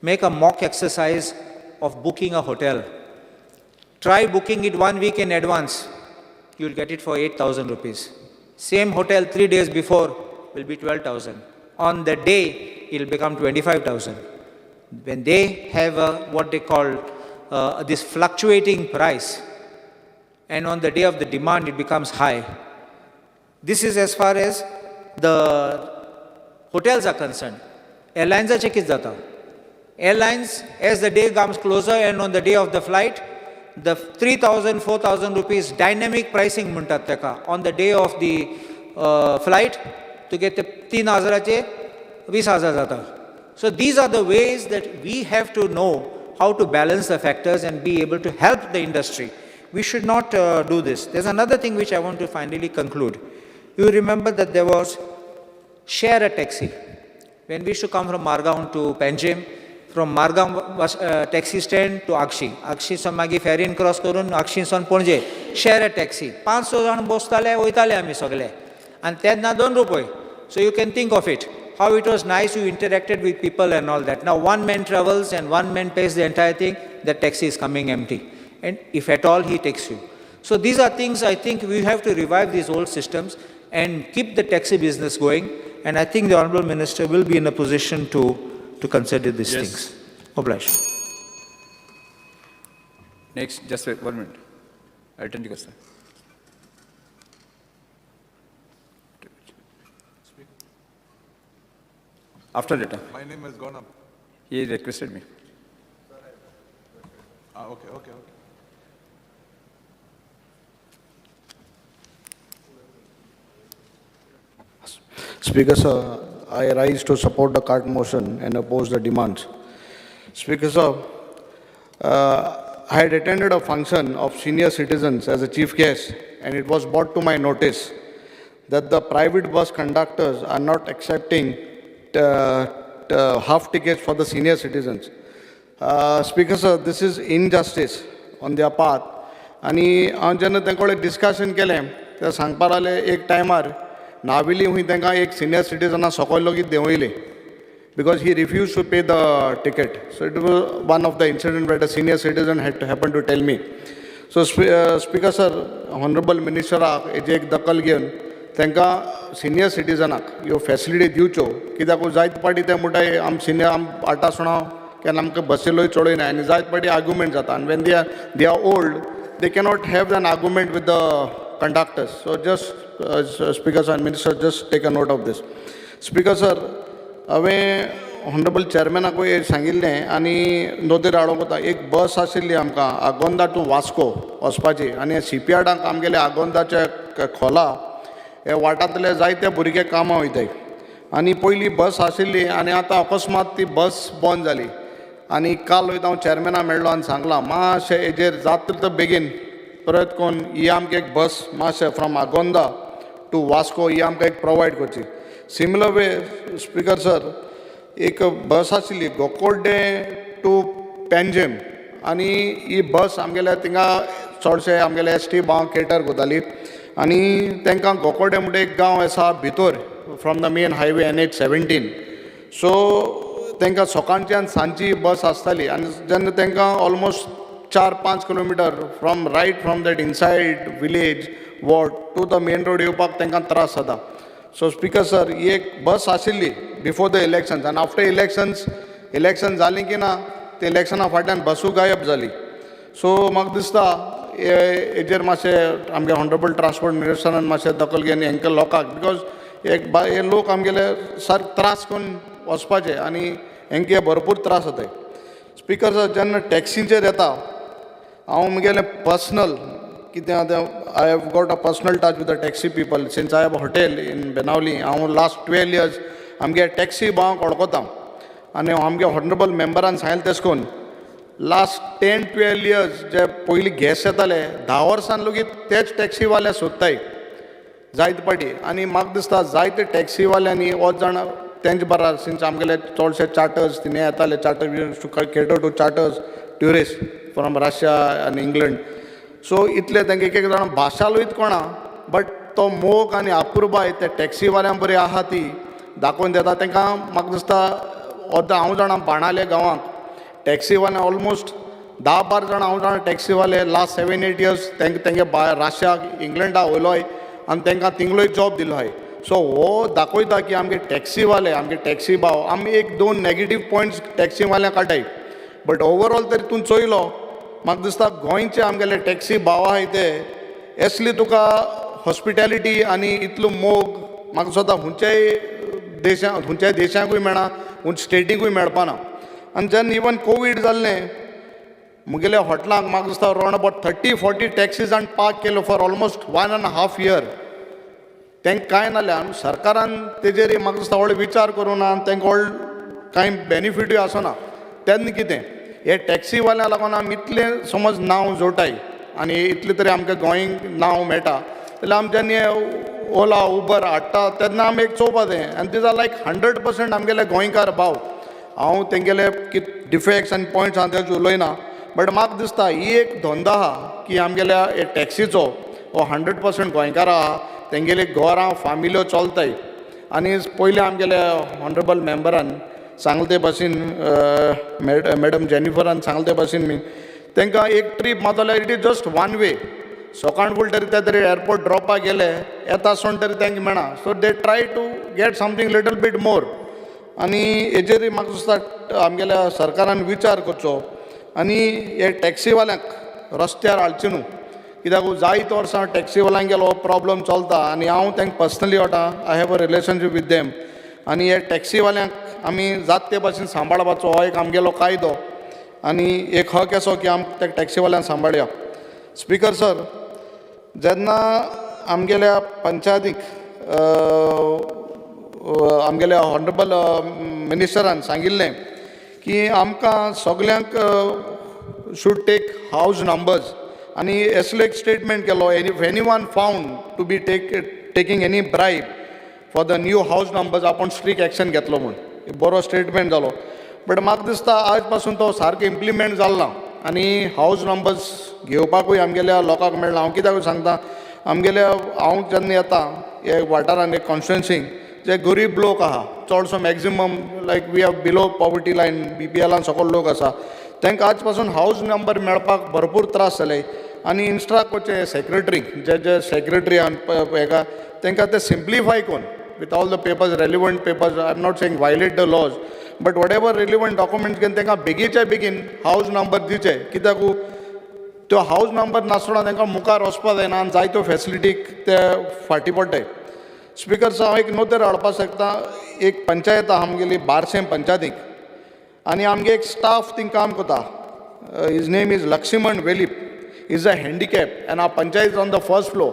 Make a mock exercise of booking a hotel. Try booking it 1 week in advance. You'll get it for 8,000 rupees. Same hotel 3 days before will be 12,000. On the day, it will become 25,000. When they have what they call this fluctuating price, and on the day of the demand, it becomes high. This is as far as the hotels are concerned. Airlines are checked jata. Airlines, as the day comes closer and on the day of the flight, the 3,000, 4,000 rupees dynamic pricing muntat teka. On the day of the flight, to get the 3,000 20,000 jata. So these are the ways that we have to know how to balance the factors and be able to help the industry. We should not do this. There's another thing which I want to finally conclude. You remember that there was share a taxi. When we used to come from Margaon to Panchayats, from Margaon taxi stand to Akshi. Akshi son magi ferry cross करून Akshi son Ponje. Share a taxi. 500 जण बसताले वयताले आमी सगळे. And तेन्ना 2 रुपये. So you can think of it. How it was nice you interacted with people and all that. Now one man travels and one man pays the entire thing, the taxi is coming empty. And if at all, he takes you. So these are things I think we have to revive these old systems and keep the taxi business going. And I think the Honourable Minister will be in a position to consider these things. Obliged. Next, just wait 1 minute. I'll attend to you, sir. After that, My name has gone up. he requested me. Okay. Speaker sir, I rise to support the cart motion and oppose the demands. Speaker sir, I had attended a function of senior citizens as a chief guest, and it was brought to my notice that the private bus conductors are not accepting half tickets for the senior citizens. Speaker sir, this is injustice. On their path. आनी हांव जेन्ना तेंचे कडेन discussion केलें ते सांगपा लागले एक टायमार नाविली हूंय तांकां एक सिनियर सिटीजना सकयल लेगीत देंवयले because he refused to pay the ticket. So it was one of the incidents where the senior citizen had to happen to tell me. So Speaker sir, Honorable Minister hazy एक दखल घेवन तांकां senior सिटीजनाक ह्यो facility दिवच्यो कित्याक जायत पाटी ते म्हणटाय आम senior आम 8 आसतना केन्ना आमकां बसीलोय चडयना आनी जायत पाटी आर्ग्युमेंट जाता आनी when they are old they cannot have an argument with the conductors. So just Speaker sir and Minister, just take a note of this. Speaker sir, हांवें ऑनरेबल चॅरमॅनाकूय सांगिल्लें आनी नोंदीर हाडूंक वता एक बस आशिल्ली आमकां आगोंदा टू वास्को वचपाची आनी शिपयार्डांक आमगेले आगोंदाच्या खोला हे वाठांतले जायते भुरगे कामां वयताय आनी पयलीं बस आशिल्ली आनी आतां अकस्मात ती बस बंद जाली आनी काल वयता हांव चॅरमॅना मेळ्ळो आनी सांगलां मातशें हेजेर जाता तितलो बेगीन प्रयत्न करून ही आमकां एक बस मातशें फ्रॉम आगोंदा टू वास्को ही आमकां एक प्रोवायड करची. सिमिलर वे स्पीकर सर एक बस आशिल्ली गोकोर्डे टू पेंजीम आनी ही बस आमगेल्या थिंगा चडशे आमगेले ST भाव केटर करताली आनी तांकां गोकोर्डे म्हणटा एक गांव आसा भितर from the main highway NH17. So तांकां सकाळच्यान सांजची बस आसताली आनी जेन्ना तांकां almost 4-5 kilometre from that inside village ward to the main road येवपाक तांकां त्रास जाता. सो स्पीकर सर ही एक बस आशिल्ली बिफोर द इलेक्शन्स आनी आफ्टर इलेक्शन जालीं की ना ते इलेक्शना फाटल्यान बसूय गायब जाली. सो म्हाका दिसता हेजेर मातशें आमगे ऑनरेबल ट्रान्सपोर्ट मिनिस्टरान मातशें दखल घेवन हेंकां लोकांक बिकॉज हे लोक आमगेले सारके त्रास करून वचपाचे आनी हेंके भरपूर त्रास जाताय. स्पीकर सर जेन्ना टॅक्सीचेर येता हांव म्हगेलें पर्सनल कितें I have got a personal touch with the taxi people since I have a hotel in Benaulim. हांव लास्ट 12 years आमगे टॅक्सी भावांक वळखता आनी आमगे ऑनरेबल मेंबरान सांगलें तेश कोन्न लास्ट 10-12 years जे पयलीं गॅस येताले 10 वर्सां लेगीत तेच टॅक्सीवाले सोदताय जायत पाटी आनी म्हाका दिसता जायते टॅक्सीवाल्यांनी वच जाण तेंचे बराबर सिन्स आमगेले चडशे चार्टर्स तिने येताले charters cater to charters tourist from Russia आनी इंग्लंड. सो इतले तांकां एक जाण भाशालूय कोणा बट तो मोग आनी आपुरबाय त्या टॅक्सीवाल्यां बरी आहा ती दाखोवन दिता तांकां. म्हाका दिसता हांव जाणा बाणाले गांवांक टॅक्सीवाले ऑलमोस्ट 10-12 जाण हांव जाणा टॅक्सीवाले लास्ट 7-8 years तेंगे भायर रशियाक इंग्लंडाक वयलोय आनी तांकां थिंगलोय जॉब दिलो आहाय. सो हो दाखयता की आमगे टॅक्सीवाले आमगे टॅक्सी भाव आमी 1-2 नेगेटीव पॉयंट्स टॅक्सीवाल्यांक काडटाय बट ओवरऑल तरी तूं चोयलो म्हाका दिसता गोंयचे आमगेले टॅक्सी भाव आहाय ते एसली तुका हॉस्पिटॅलिटी आनी इतलो मोग म्हाका स्वता खंयच्याय देशांकूय मेळना स्टेटीकूय मेळपाना. आनी जेन्ना इवन कोवीड जाल्लें मुगेल्या हॉटेलांक म्हाका दिसता अरावंड अबावट 30-40 टॅक्सीज आनी park Kelo for almost 1.5 year. तांकां कांय नाल्यान सरकारान तेजेर म्हाका दिसता व्हडलो विचार करूं ना आनी तांकां व्हड कांय बेनिफिटूय आसना. तेन्ना कितें हे टॅक्सीवाल्यांक लागून आमी इतलें समज नांव जोडटाय आनी इतलें तरी आमकां गोंयक नांव मेळटा जाल्यार आमी जेन्ना हे ओला उबर हाडटा तेन्ना आमी एक चोवपा जाय आनी दीज आर लायक 100% आमगेले गोंयकार भाव. हांव तेंगेले डिफेक्ट्स आनी पॉयंट्स हांव तेजे उलयना बट म्हाका दिसता ही एक धंदो आहा की आमगेल्या हे टॅक्सीचो हो 100% गोंयकार आहा तेंगेले घरां फामिल्यो चलताय. आनी पयलीं आमगेले ऑनरेबल मेंबरान सांगले ते भाशेन मॅडम जेनिफरान सांगले ते भाशेन मी तांकां एक ट्रीप मात जाल्यार it is just one way सकाळ फूल तरी ते तरी एअरपोर्ट ड्रॉपाक गेले येता आसतना तरी तांकां मेळना. So they try to get something little bit more आनी हेजेरूय म्हाका दिसता आमगेल्या सरकारान विचार करचो आनी हे टॅक्सीवाल्यांक रस्त्यार हाडचे न्हू कित्याक जायत वर्सां टॅक्सीवाल्यांगेलो प्रॉब्लम चलता आनी हांव तांकां पर्सनली वता आय have a relationship with them आनी हे टॅक्सीवाल्यांक आमी जात ते भाशेन सांबाळपाचो हो एक आमगेलो कायदो आनी एक हक असो की आम त्या टॅक्सीवाल्यांक सांबाळया. स्पीकर सर जेन्ना आमगेल्या पंचायतीक आमगेल्या ऑनरेबल मिनिस्टरान सांगिल्लें की आमकां सगल्यांक शूड टेक हावज नंबर्स आनी असलो एक स्टेटमेंट केलो if anyone found to be taking any bribe for the new house numbers आपण स्ट्रिक्ट एक्शन घेतलो म्हूण बरो स्टेटमेंट जालो. बट म्हाका दिसता आज पासून तो सारको इम्प्लिमेंट जालो ना आनी हावज नंबर्स घेवपाकूय आमगेल्या लोकांक मेळना. हांव कित्याक सांगता, आमगेल्या हांव जेन्ना येता हे वाठारान एक कॉन्स्टिट्युएन्सीक जे गरीब लोक आहा, चडसो maximum like we have below poverty line, BPL सकयल लोक आसा, तांकां आज पासून हावज नंबर मेळपाक भरपूर त्रास जाले. आनी इन्स्ट्राकोचे सेक्रेटरी जे सेक्रेटरी हेका तांकां ते सिम्प्लिफाय कोन्न with all the papers, relevant papers. I'm not saying violate the laws, but whatever relevant documents घेवन तांकां बेगीच्या बेगीन हावज नंबर दिवचे, कित्याक तो हावज नंबर नासतना तांकां मुखार वचपा जायना आनी जायत्यो फॅसिलिटीक ते फाटीं पडटाय. स्पिकर हांव एक नोंदर हाडपाक शकता. एक पंचायत आहा आमगेली बारशें पंचायतीक, आनी आमगे एक स्टाफ थिंग काम करता. His name is Laxman Velip. Is a handicap and a panchayat on the first floor.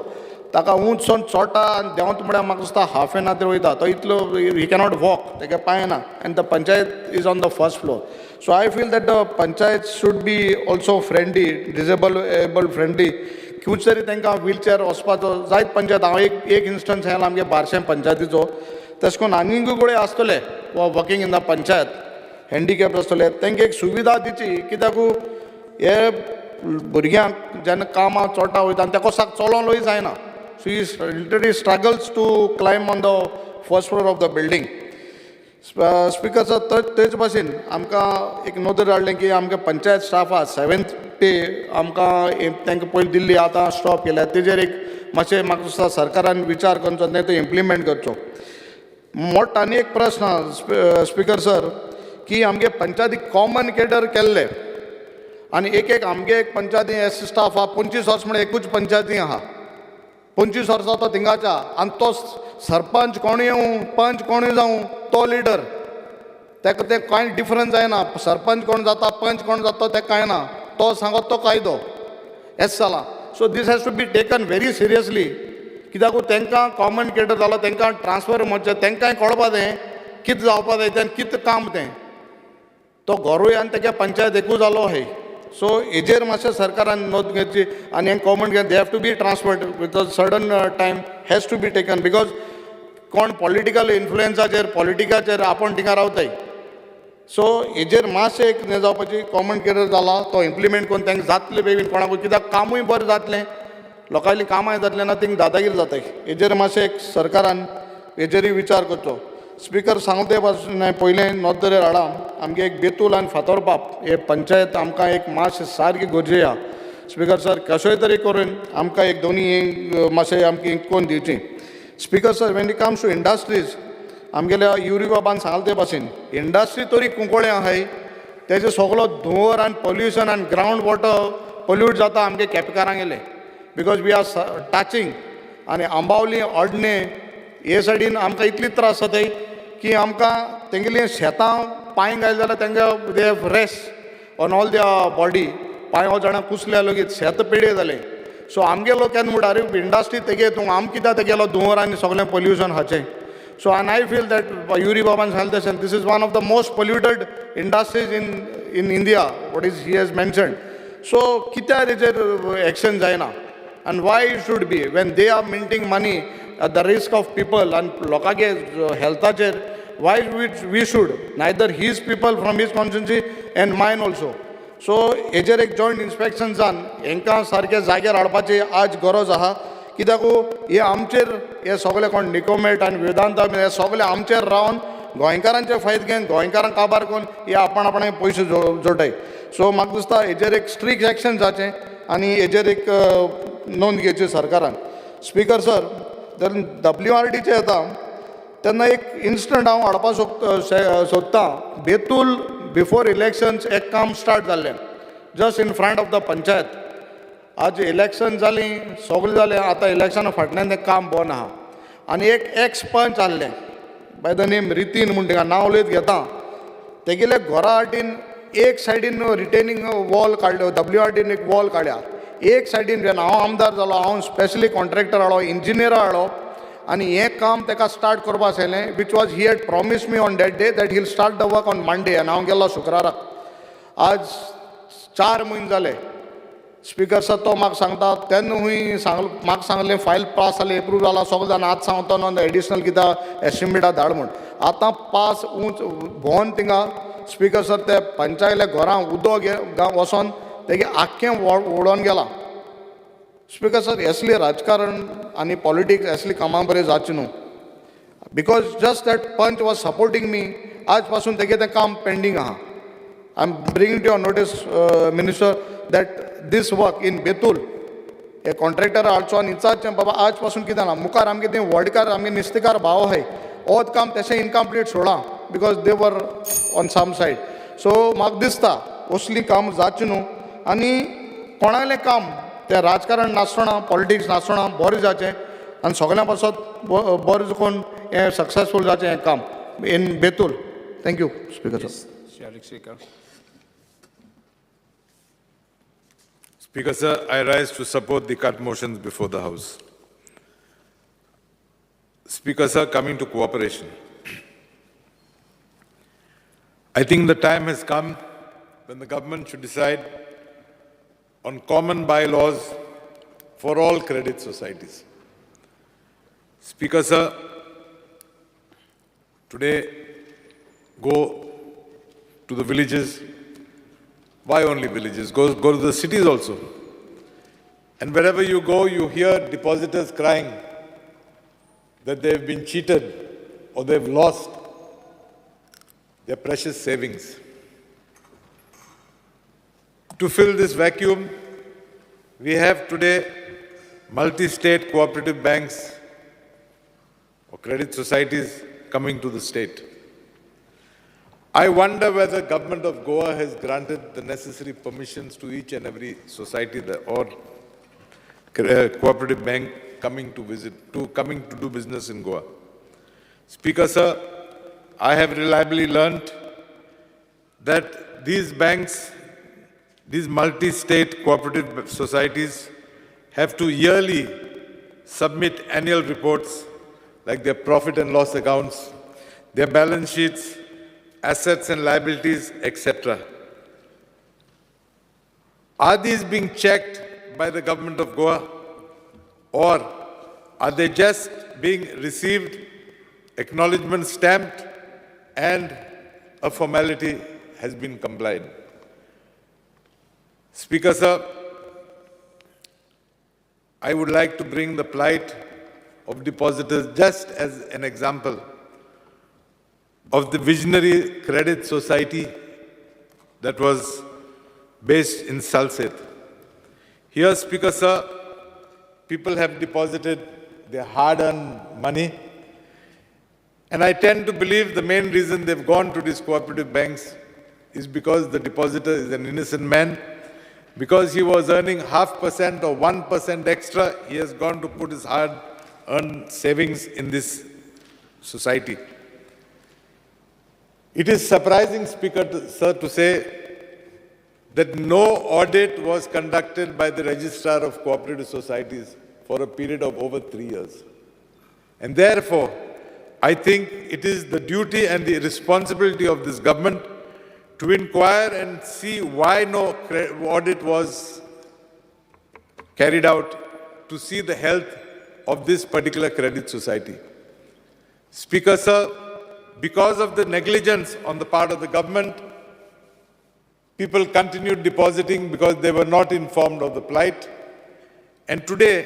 ताका उंचसून चोडटा आनी देंवता म्हळ्यार म्हाका दिसता हाफ एन आवर वयता. तो इतलो ही कॅनॉट वॉक, ताका पांय ना, and the panchayat is on the first floor. So I feel that the panchayat should be also friendly, disable friendly. खूच तरी तांकां व्हीलचॅर वचपाचो जायत पंचायत. हांव एक इन्स्टन्स सांगला आमगे बारशें पंचायतीचो. तशें करून आनीकूय कडेन आसतले working in the panchayat handicap आसतले, तांकां एक सुविधा दिवची. कित्याक हे भुरग्यांक जेन्ना कामां चोडटा वयता आनी तेका चलोंकूय जायना. So he literally struggles to climb on the first floor of the building. Speaker sir, तेच भाशेन आमकां एक नोंदर हाडलें की आमगे पंचायत स्टाफ आहा 7th पे आमकां तांकां पयलीं दिल्ली, आतां स्टॉप केल्या. तेजेर एक मातशें म्हाका दिसता सरकारान विचार करचो, तें तो इम्प्लिमेंट करचो. मोठो आनी एक प्रश्न आहा स्पिकर सर, की आमगे पंचायतीक कॉमन केडर केल्ले आनी एक आमगे एक पंचायती एस स्टाफ आहा 25 वर्स म्हणून एकूच पंचायती आहा. 25 वर्सां तो थिंगाच्या, आनी तो सरपंच कोणूय येवं, पंच कोणूय जावं, तो लिडर. ताका तें कांय डिफरन्स जायना. सरपंच कोण जाता, पंच कोण जाता तें कांय ना. तो सांगत तो कायदो हेच जाला. So this has to be taken very seriously. कित्याक तांकां कॉमन केडर जालो, तांकां ट्रान्सफर म्हणचे, तांकांय कळपा जाय कितें जावपा जाय तें, कितें काम तें. तो घरूय आनी तेगे पंचायत एकूच जालो हे. सो हेजेर मातशें सरकारान नोंद घेवची आनी common they have to be transferred with a sudden time has to be taken. Because कोण पॉलिटिकल इन्फ्लुएन्साचेर पॉलिटिकाचेर आपण थिंगा रावताय. सो हेजेर मातशें एक हें जावपाची. कॉमन केडर जाला तो इम्प्लिमेंट करून तांकां जातलें बेगीन कोणाकूय, कित्याक कामूय बरें जातलें, लोकांनी कामांय जातलें ना, थिंग दादागिरी जाताय. हेजेर मातशें एक सरकारान हेजेरूय विचार करचो. स्पिकर सांगते पासून पयलें नोंदरेर हाडा आमगे एक बेतूल आनी फातोरपाप हे पंचायत आमकां एक मातशें सारकी गरजे आहा. स्पिकर सर कशेंय तरी करून आमकां एक दोनी मातशें आमकां कोन्न दिवची. Speaker sir when it comes to industries, आमगेल्या युरी बाबान सांगले ते भाशेन इंडस्ट्री तरी कुंकोळे आहाय, तेजे सगळो धुंवर आनी पोल्युशन आनी ग्रावंड वॉटर पोल्यूट जाता आमगे केपेकारां गेले. बिकॉज वी आर टचिंग आनी आंबावली अडणे हे सायडीन आमकां इतली त्रास जाताय की आमकां तेंगेली शेतां पांय घायले जाल्यार तांकां they have rest on all their body. पांय हो जाणां कुसल्या लेगीत शेत पेडे जाले. सो आमगे लोक केन्ना म्हणटा अरे इंडस्ट्री तेगे तूं आम कित्याक तेगेलो धुंवर आनी सगळें पोल्युशन हाचें. सो आनी आय फील दॅट युरी बाबान सांगलें तशें this is one of the most polluted industries in India what is he has mentioned. So कित्याक तेजेर एक्शन जायना आनी why it should be when they are minting money at the risk of people and लोकांगे हेल्थाचेर, why we should neither his people from his constituency and mine also. So हेजेर एक joint inspection जावन हांकां सारके जाग्यार हाडपाची आज गरज आहा. कित्याक हे आमचेर हे सगळे कोण निकोमेट आनी वेदांता हे सगळे आमचेर रावन गोंयकारांचे फायदे घेवन गोंयकारांक काबार करून हे आपणाचे पयशे जोडटाय. सो म्हाका दिसता हेजेर एक स्ट्रिक्ट एक्शन जावचें आनी हेजेर एक नोंद घेवची सरकारान. स्पिकर सर, जेन्ना WRDचे येता तेन्ना एक इन्स्टंट हांव हाडपाक सोदतां. बेतूल बिफोर इलेक्शन्स एक काम स्टार्ट जाल्लें just in front of the panchayat. आज इलेक्शन जालीं सगळें जालें, आतां इलेक्शना फाटल्यान तें काम बंद आहा. आनी एक एक्स पंच आहलें बाय द नेम रितीन म्हूण तिका नांव उलयत घेता. तेगेले घरा वाटेन एक सायडीन रिटेनिंग वॉल काडलो, WRDन एक वॉल काडल्या. एक सायडीन जेन्ना हांव आमदार जालो हांव स्पेशली कॉन्ट्रॅक्टर हाडलो, इंजिनियर हाडलो आनी हें काम ताका स्टार्ट करपा आसलें which was he had promise me on that day that he'll start the work on Monday. आनी हांव गेलो शुक्राराक. आज 4 म्हयने जाले. स्पिकर सर तो म्हाका सांगता तेन्ना म्हाका सांगलें फायल पास जालें, एप्रूव जाला, सगळें जाण आतां सांगता न्हू एडिशनल कित्याक एस्टिमेटा धाड म्हूण. आतां पास भोंवन थिंगा स्पिकर सर ते पंचायतल्या घरां उदक वचोन तेगे आख्खें ओडोन गेलां. स्पीकर सर, असली राजकारण आनी पॉलिटिक्स असली कामां बरें जावचें न्हू. Because just that panch was supporting me, आज पासून तेगे तें काम पेंडींग आहा. I am bringing to your notice minister that this work in Betul हे कॉन्ट्रॅक्टर हाडचो आनी विचारचें बाबा आज पासून कितें ना मुखार आमगे तें व्हडकार आमगे निस्तेकार भाव आहाय ओत काम तशें इनकम्प्लीट सोडा because they were on some side. So म्हाका दिसता असली काम जावचें न्हू आनी कोणालें काम तें राजकारण नासतना पॉलिटिक्स नासतना बरें जावचें आनी सगळ्यां पासत बरें करून हें सक्सेसफूल जावचें हें काम in Betul. Thank you speaker sir. Speaker sir, I rise to support the cut motions before the House. Speaker sir, coming to cooperation. I think the time has come when the government should decide on common bylaws for all credit societies. Speaker sir, today go to the villages. Why only villages? Go to the cities also. And wherever you go, you hear depositors crying that they've been cheated or they've lost their precious savings. To fill this vacuum, we have today multi-state cooperative banks or credit societies coming to the state. I wonder whether government of Goa has granted the necessary permissions to each and every society or cooperative bank coming to do business in Goa. Speaker sir, I have reliably learnt that these banks, these multi-state cooperative societies have to yearly submit annual reports like their profit and loss accounts, their balance sheets, assets and liabilities, etc. Are these being checked by the government of Goa, or are they just being received, acknowledgement stamped, and a formality has been complied? Speaker sir, I would like to bring the plight of depositors just as an example of the visionary credit society that was based in Salset. Here, Speaker sir, people have deposited their hard-earned money, and I tend to believe the main reason they've gone to these cooperative banks is because the depositor is an innocent man. Because he was earning 0.5% or 1% extra, he has gone to put his hard-earned savings in this society. It is surprising, Speaker sir, to say that no audit was conducted by the Registrar of Cooperative Societies for a period of over 3 years. And therefore, I think it is the duty and the responsibility of this government to inquire and see why no audit was carried out to see the health of this particular credit society. Speaker sir, because of the negligence on the part of the government, people continued depositing because they were not informed of the plight. And today,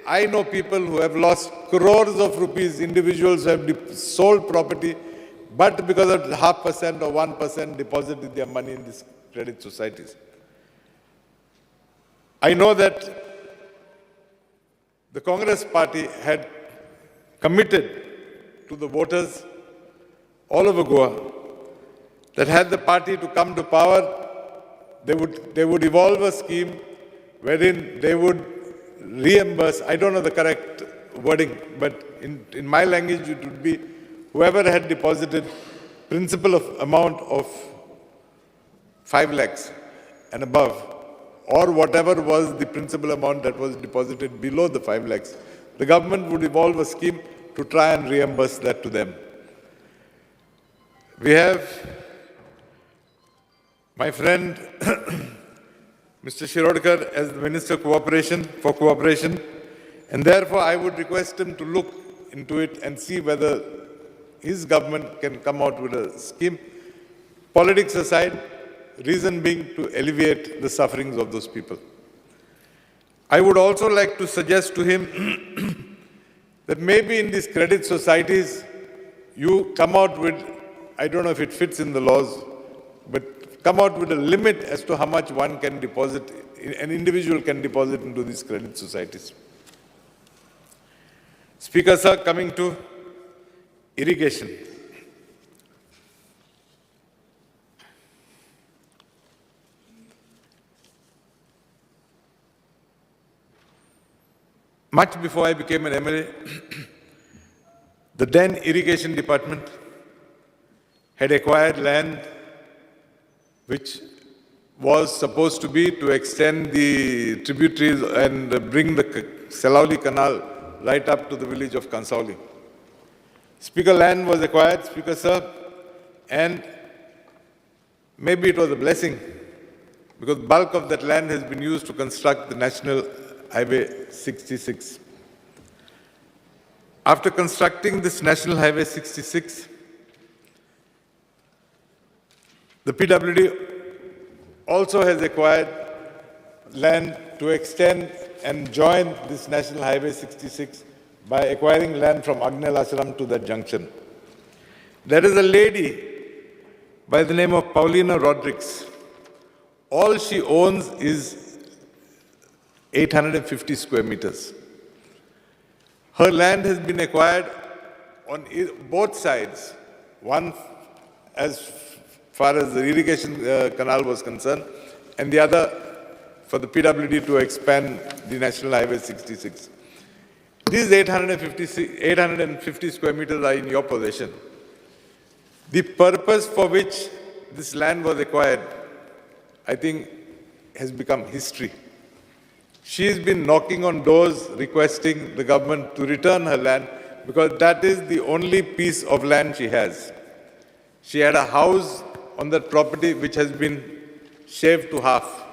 I know people who have lost crores of rupees, individuals who have sold property, but because of 0.5% or 1% deposited their money in these credit societies. I know that the Congress party had committed to the voters all over Goa that had the party to come to power, they would evolve a scheme wherein they would reimburse, I don't know the correct wording, but in my language it would be whoever had deposited principal of amount of 5 lakhs and above, or whatever was the principal amount that was deposited below the 5 lakhs, the government would evolve a scheme to try and reimburse that to them. We have my friend Mr. Shirodkar as the Minister for Cooperation, and therefore I would request him to look into it and see whether his government can come out with a scheme. Politics aside, reason being to alleviate the sufferings of those people. I would also like to suggest to him that maybe in these credit societies, you come out with, I don't know if it fits in the laws, but come out with a limit as to how much one can deposit, an individual can deposit into these credit societies. Speaker, sir, coming to irrigation. Much before I became an MLA, the then irrigation department had acquired land which was supposed to be to extend the tributaries and bring the Salauli Canal right up to the village of Kansauli. Speaker, land was acquired, Speaker, sir, and maybe it was a blessing because bulk of that land has been used to construct the National Highway 66. After constructing this National Highway 66, the PWD also has acquired land to extend and join this National Highway 66 by acquiring land from Agnel Ashram to that junction. There is a lady by the name of Paulina Rodrigues. All she owns is 850 square meters. Her land has been acquired on both sides, one as far as the irrigation canal was concerned, and the other for the PWD to expand the National Highway 66. These 850 square meters are in your possession. The purpose for which this land was acquired, I think, has become history. She's been knocking on doors requesting the government to return her land because that is the only piece of land she has. She had a house on that property which has been shaved to half.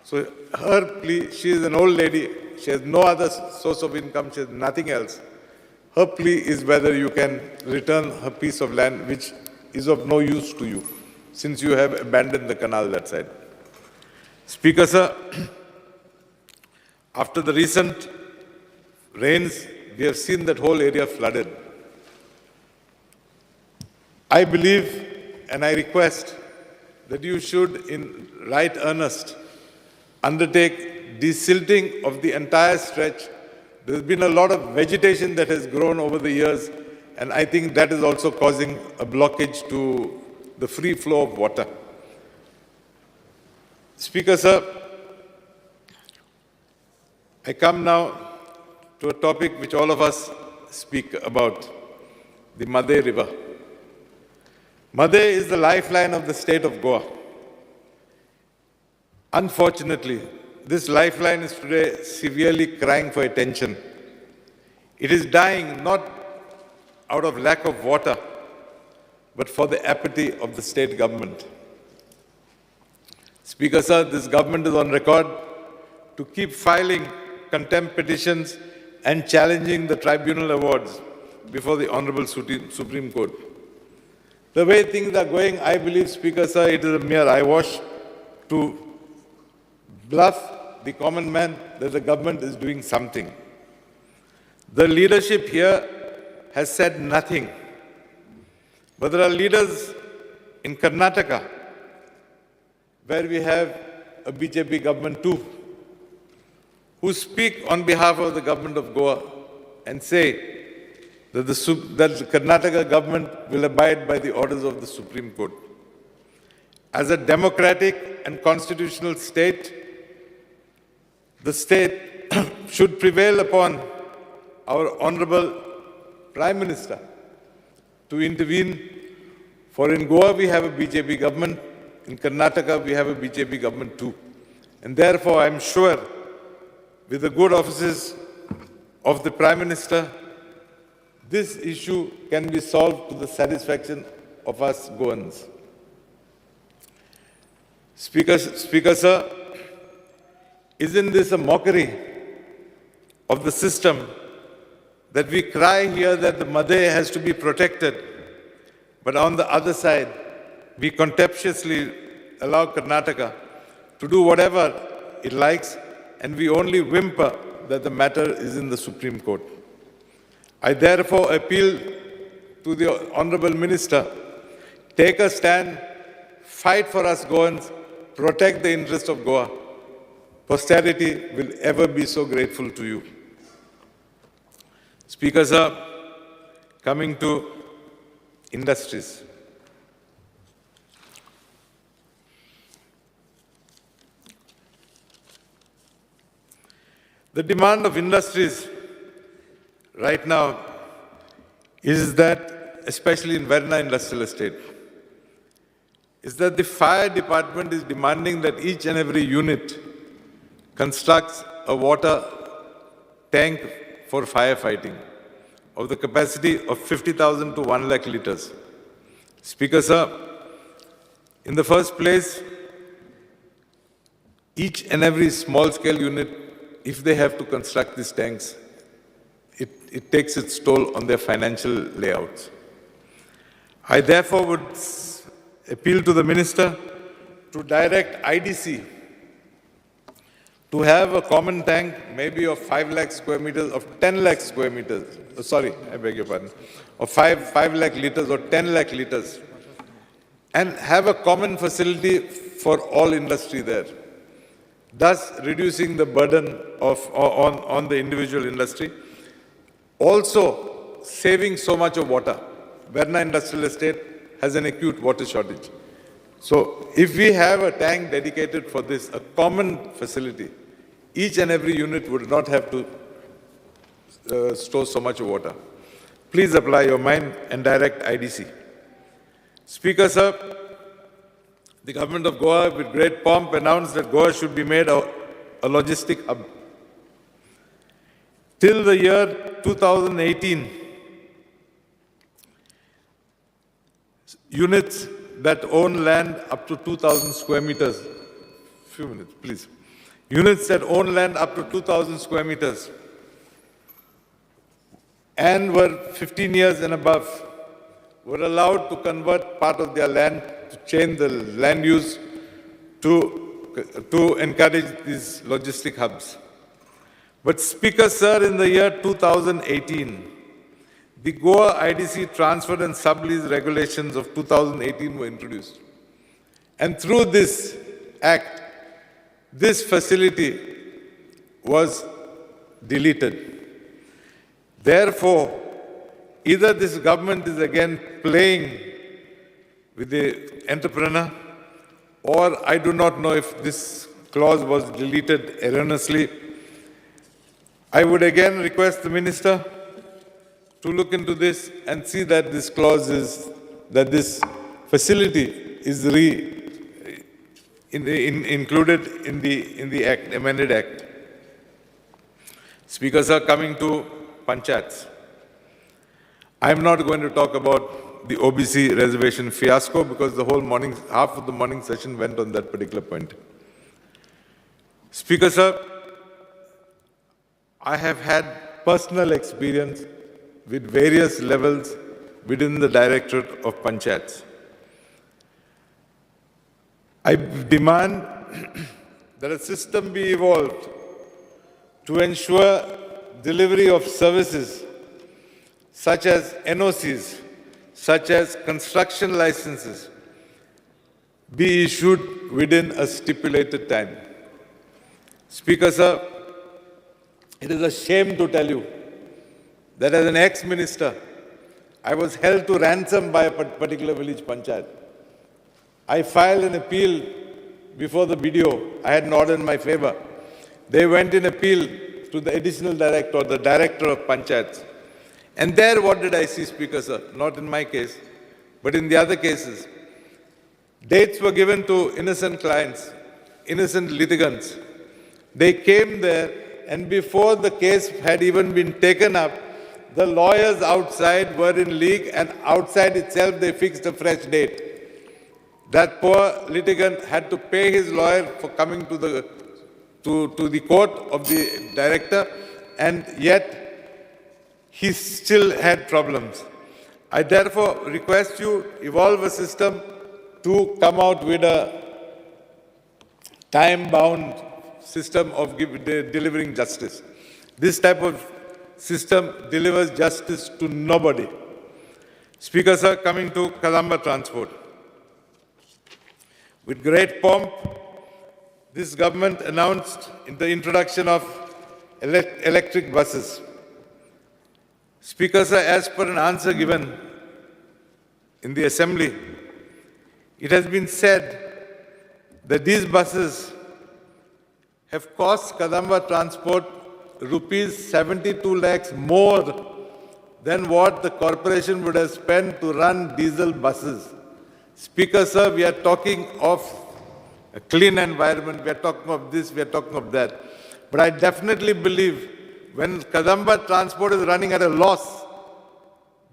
So her plea, she is an old lady, she has no other source of income, she has nothing else. Her plea is whether you can return her piece of land which is of no use to you since you have abandoned the canal that side. Speaker, sir, after the recent rains, we have seen that whole area flooded. I believe and I request that you should, in right earnest, undertake desilting of the entire stretch. There's been a lot of vegetation that has grown over the years, and I think that is also causing a blockage to the free flow of water. Speaker, sir, I come now to a topic which all of us speak about, the Made River. Made is the lifeline of the state of Goa. Unfortunately, this lifeline is today severely crying for attention. It is dying not out of lack of water, but for the apathy of the state government. Speaker, sir, this government is on record to keep filing contempt petitions and challenging the tribunal awards before the Honorable Supreme Court. The way things are going, I believe, Speaker, sir, it is a mere eyewash to bluff the common man that the government is doing something. The leadership here has said nothing. But there are leaders in Karnataka where we have a BJP government too, who speak on behalf of the government of Goa and say that the Karnataka government will abide by the orders of the Supreme Court. As a democratic and constitutional state, the state should prevail upon our Honorable Prime Minister to intervene. For in Goa we have a BJP government, in Karnataka we have a BJP government too. And therefore I am sure with the good offices of the Prime Minister, this issue can be solved to the satisfaction of us Goans. Speaker, sir, isn't this a mockery of the system that we cry here that the Made has to be protected, but on the other side, we contemptuously allow Karnataka to do whatever it likes, and we only whimper that the matter is in the Supreme Court. I therefore appeal to the Honorable Minister, take a stand, fight for us Goans, protect the interest of Goa. Posterity will ever be so grateful to you. Speaker sir, coming to industries. The demand of industries right now is that, especially in Verna Industrial Estate, is that the fire department is demanding that each and every unit constructs a water tank for firefighting of the capacity of 50,000 to 1 lakh liters. Speaker sir, in the first place, each and every small-scale unit, if they have to construct these tanks, it takes its toll on their financial layouts. I therefore would appeal to the Minister to direct IDC to have a common tank, maybe of 5 lakh square meters, of 10 lakh square meters, I beg your pardon, of 5 lakh liters or 10 lakh liters, and have a common facility for all industry there, thus reducing the burden on the individual industry. Also, saving so much of water. Verna Industrial Estate has an acute water shortage. So, if we have a tank dedicated for this, a common facility, each and every unit would not have to store so much water. Please apply your mind and direct IDC. Speaker sir, the government of Goa, with great pomp, announced that Goa should be made a logistic hub. Till the year 2018, units that own land up to 2,000 square meters, few minutes, please. Units that own land up to 2,000 square meters and were 15 years and above were allowed to convert part of their land, to change the land use, to encourage these logistic hubs. But Speaker sir, in the year 2018, the Goa IDC transfer and sublease regulations of 2018 were introduced. And through this act, this facility was deleted. Therefore, either this government is again playing with the entrepreneur, or I do not know if this clause was deleted erroneously. I would again request the Minister to look into this and see that this clause is, that this facility is included in the act, amended act. Speakers are coming to Panchayats. I am not going to talk about the OBC reservation fiasco because the whole morning, half of the morning session went on that particular point. Speaker sir, I have had personal experience with various levels within the Directorate of Panchayats. I demand that a system be evolved to ensure delivery of services such as NOCs, such as construction licenses, be issued within a stipulated time. Speaker sir, it is a shame to tell you that as an ex-minister, I was held to ransom by a particular village panchayat. I filed an appeal before the BDO. I had an order in my favor. They went in appeal to the additional director, or the director of Panchayats. And there what did I see, Speaker sir? Not in my case, but in the other cases. Dates were given to innocent clients, innocent litigants. They came there, and before the case had even been taken up, the lawyers outside were in league, and outside itself they fixed a fresh date. That poor litigant had to pay his lawyer for coming to the court of the director, and yet he still had problems. I therefore request you evolve a system to come out with a time-bound system of delivering justice. This type of system delivers justice to nobody. Speaker, sir, coming to Kadamba Transport. With great pomp, this government announced the introduction of electric buses. Speaker, sir, as per an answer given in the Assembly, it has been said that these buses have cost Kadamba Transport rupees 72 lakhs more than what the corporation would have spent to run diesel buses. Speaker, sir, we are talking of a clean environment, we are talking of this, we are talking of that. But I definitely believe when Kadamba Transport is running at a loss,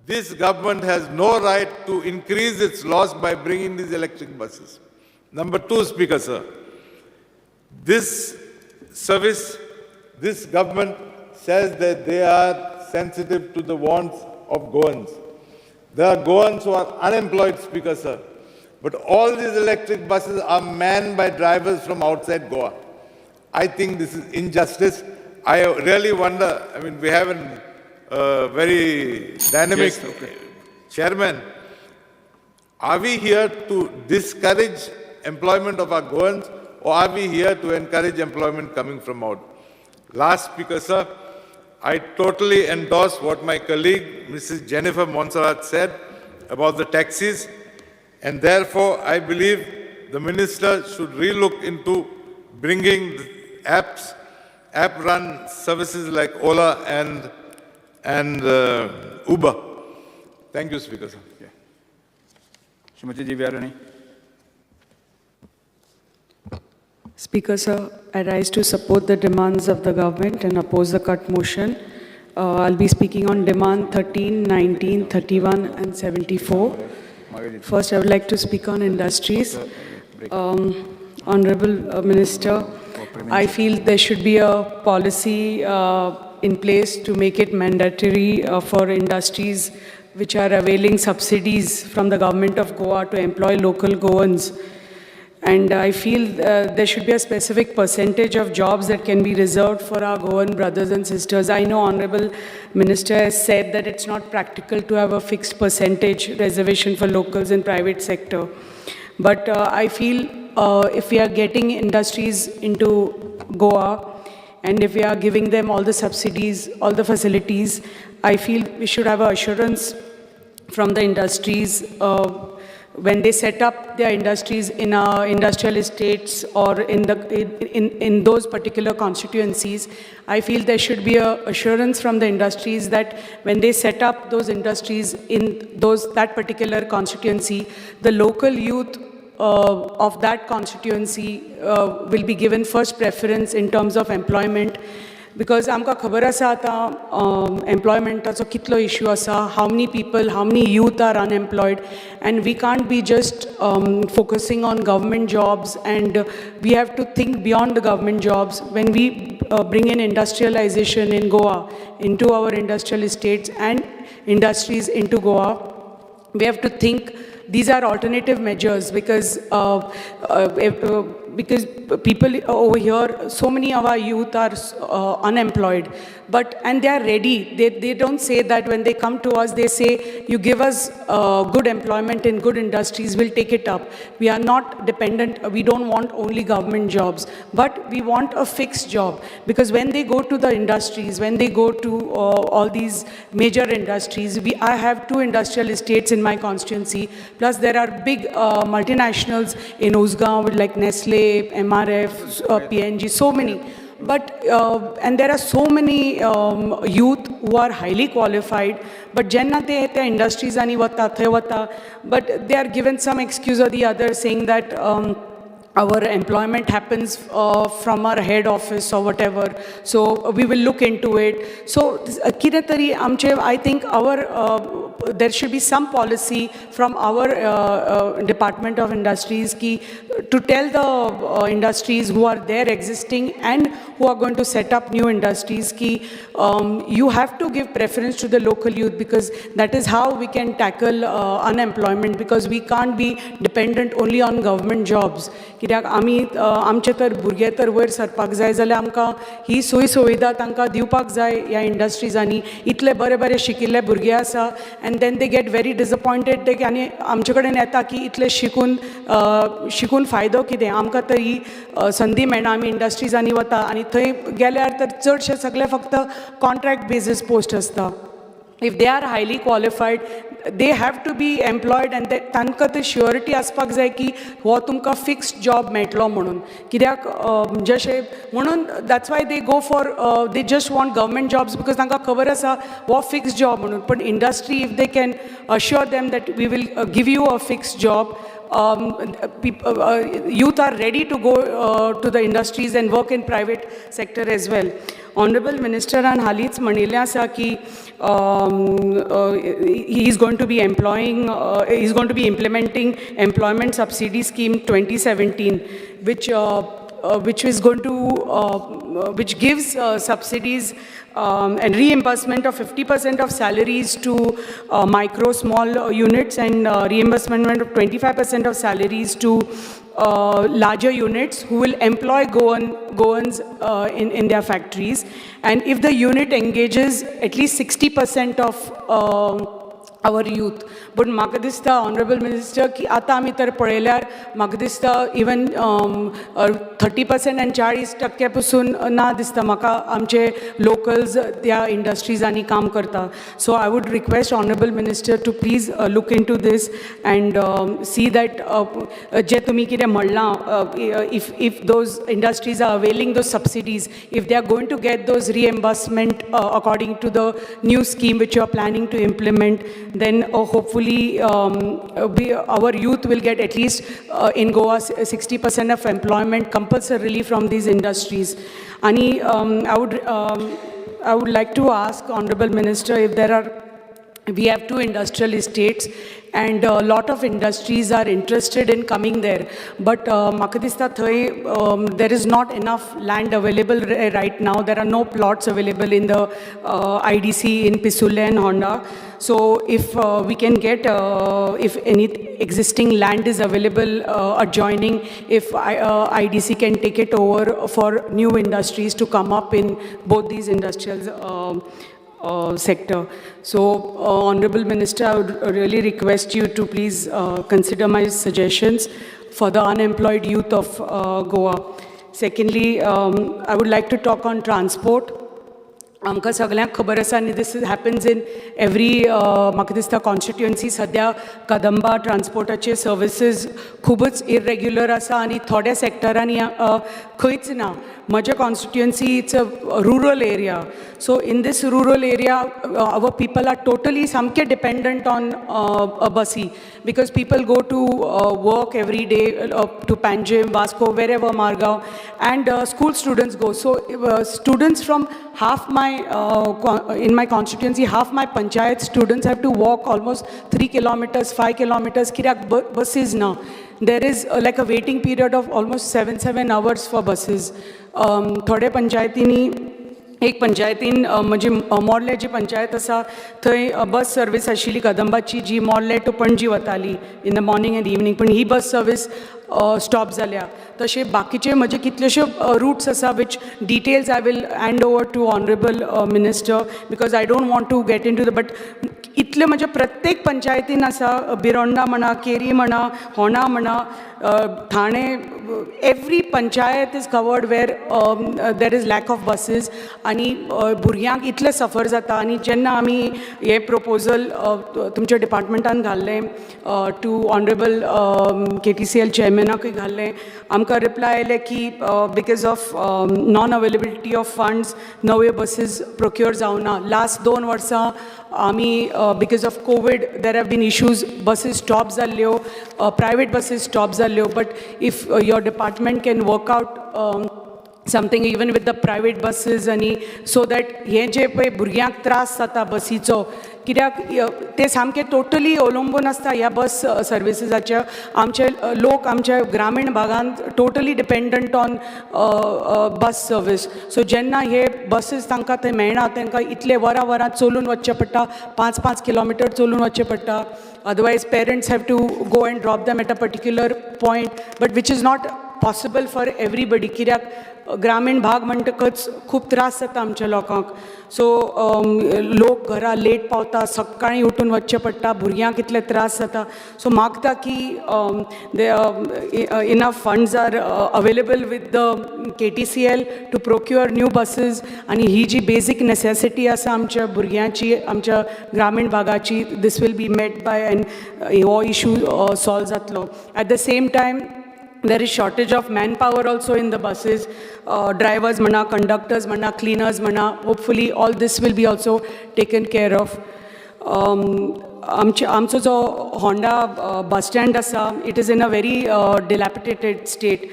this government has no right to increase its loss by bringing these electric buses. Number two, Speaker, sir, this service, this government says that they are sensitive to the wants of Goans. There are Goans who are unemployed, Speaker, sir. But all these electric buses are manned by drivers from outside Goa. I think this is injustice. I really wonder, I mean, we have a very dynamic chairman. Are we here to discourage employment of our Goans, or are we here to encourage employment coming from out? Last, Speaker, sir, I totally endorse what my colleague, Mrs. Jennifer Monserrat, said about the taxis, and therefore I believe the minister should relook into bringing app-run services like Ola and Uber. Thank you, Speaker, sir. Shrimati ji, Vyarani. Speaker, sir, I rise to support the demands of the government and oppose the cut motion. I'll be speaking on demand 13, 19, 31 and 74. First, I would like to speak on industries. Honorable Minister, I feel there should be a policy in place to make it mandatory for industries which are availing subsidies from the government of Goa to employ local Goans. And I feel there should be a specific percentage of jobs that can be reserved for our Goan brothers and sisters. I know Honorable Minister has said that it's not practical to have a fixed percentage reservation for locals in private sector. But I feel if we are getting industries into Goa and if we are giving them all the subsidies, all the facilities, I feel we should have an assurance from the industries when they set up their industries in industrial estates or in those particular constituencies. I feel there should be an assurance from the industries that when they set up those industries in that particular constituency, the local youth of that constituency will be given first preference in terms of employment. Because आमकां खबर आसा आतां employmenटाचो कितलो issue आसा, how many people, how many youth are unemployed, and we can't be just focusing on government jobs, and we have to think beyond the government jobs. When we bring in industrialization in Goa into our industrial estates and industries into Goa, we have to think these are alternative measures because people over here, so many of our youth are unemployed, and they are ready. They don't say that when they come to us, they say, you give us good employment in good industries, we'll take it up. We are not dependent, we don't want only government jobs, but we want a fixed job. Because when they go to the industries, when they go to all these major industries, I have 2 industrial estates in my constituency, plus there are big multinationals in Rdxgoa like Nestle, MRF, PNG, so many. But, and there are so many youth who are highly qualified, but jenna te industries ani vata, but they are given some excuse or the other saying that our employment happens from our head office or whatever, so we will look into it. So, kiretari amche, I think there should be some policy from our Department of Industries to tell the industries who are there existing and who are going to set up new industries you have to give preference to the local youth, because that is how we can tackle unemployment, because we can't be dependent only on government jobs. कित्याक आमी आमचे तर भुरगे तर वयर सरपाक जाय जाल्यार आमकां ही सोय सुविधा तांकां दिवपाक जाय ह्या इंडस्ट्रीजांनी. इतले बरे बरे शिकिल्ले भुरगे आसा and then they get very disappointed ते आनी आमचे कडेन येता की इतले शिकून फायदो कितें, आमकां तर ही संदी मेळना, आमी इंडस्ट्रीजांनी वता आनी थंय गेल्यार तर चडशे सगळे फक्त कॉन्ट्रॅक्ट बेजीस पोस्ट आसता. If they are highly qualified, they have to be employed and तांकां ती श्युरिटी आसपाक जाय की हो तुमकां फिक्स्ड जॉब मेळटलो म्हणून. कित्याक जशें म्हणून that's why they go for they just want government jobs because तांकां खबर आसा हो फिक्स्ड जॉब म्हणून. पण industry if they can assure them that we will give you a fixed job, youth are ready to go to the industries and work in private sector as well. Honorable Minister and हालींच म्हणिल्लें आसा की he is going to be implementing employment subsidy scheme 2017, which is going to which gives subsidies and reimbursement of 50% of salaries to micro small units and reimbursement of 25% of salaries to larger units who will employ Goans in their factories. And if the unit engages at least 60% of our youth. But म्हाका दिसता honourable minister की आतां आमी तर पळयल्यार म्हाका दिसता even 30% आनी 40% पसून ना दिसता म्हाका आमचे लोकल्स त्या इंडस्ट्रीजांनी काम करता. So I would request honourable minister to please look into this and see that जे तुमी कितें म्हणलां if those industries are availing those subsidies, if they are going to get those reimbursement according to the new scheme which you are planning to implement, then hopefully our youth will get at least in Goa 60% of employment compulsorily from these industries. And I would like to ask Honorable Minister if we have 2 industrial estates and a lot of industries are interested in coming there, but म्हाका दिसता थंय there is not enough land available right now. There are no plots available in the IDC in Pisule and Honda. So if we can get if any existing land is available adjoining, if IDC can take it over for new industries to come up in both these industrial sector. So, Honorable Minister, I would really request you to please consider my suggestions for the unemployed youth of Goa. Secondly, I would like to talk on transport. आमकां सगळ्यांक खबर आसा आनी this happens in every म्हाका दिसता constituency. सद्या कदंबा ट्रान्सपोर्टाचे services खूबच इरेग्युलर आसा आनी थोड्या सॅक्टरांनी खंयच ना. म्हजे constituency it's a rural area. So in this rural area our people are totally सामके डिपेंडंट ऑन बसी because people go to work every day to Panjim, Vasco, wherever, Margao, and school students go. So students from half my in my constituency, half my Panchayat students have to walk almost 3 kilometers, 5 kilometers. Kirak buses now. There is like a waiting period of almost 7 hours for buses. थोडे पंचायतींनी एक पंचायतीन म्हणजे Morley जी पंचायत आसा थंय बस service आशिल्ली कदंबाची जी Morley to Panaji वताली in the morning and evening, पण ही बस सर्वीस स्टॉप जाल्या. तशें बाकीचे म्हजे कितलेशे रूट्स आसा which details I will hand over to honourable minister because I don't want to get into the but इतले म्हणजे प्रत्येक पंचायतीन आसा. बिरोंडा म्हणा, केरी म्हणा, होणा म्हणा, Thane, every panchayat is covered where there is lack of buses आनी भुरग्यांक इतले सफर जाता. आनी जेन्ना आमी हे प्रपोजल तुमच्या डिपार्टमेंटान घाल्लें टू ऑनरेबल KTCL चेअरमॅनाकूय घाल्लें, आमकां रिप्लाय आयलें की because of non availability of funds नव्यो बसीस प्रोक्योर जावना. लास्ट 2 वर्सां आमी because of COVID there have been issues, buses stop जाल्ल्यो, प्रायवेट बसीस स्टॉप जाल्ल्यो. But if your department can work out something even with the private buses आणि so that हे जे पळय भुरग्यांक त्रास जाता बसीचो, कित्याक ते सामके टोटली अवलंबून आसता ह्या बस सर्विसीसाचे. आमचे लोक आमच्या ग्रामीण भागांत टोटली डिपेंडंट ऑन बस सर्वीस. सो जेन्ना हे बसीस तांकां थंय मेळना, तांकां इतले वरां चलून वचचें पडटा, 5 किलोमिटर चलून वचचें पडटा. Otherwise parents have to go and drop them at a particular point, but which is not possible for everybody, कित्याक ग्रामीण भाग म्हणटकच खूब त्रास जाता आमच्या लोकांक. सो लोक घरा लेट पावता, सकाळीं उठून वचचें पडटा, भुरग्यांक कितले त्रास जाता. सो मागता की enough funds are available with the KTCL to procure new buses, आनी ही जी बेजीक नेसेसिटी आसा आमच्या भुरग्यांची, आमच्या ग्रामीण भागाची, this will be met by an हो इशू सॉल्व जातलो. At the same time there is shortage of manpower also in the buses, drivers mana, conductors mana, cleaners mana. Hopefully all this will be also taken care of. आमचो जो Honda bus stand asa, it is in a very dilapidated state.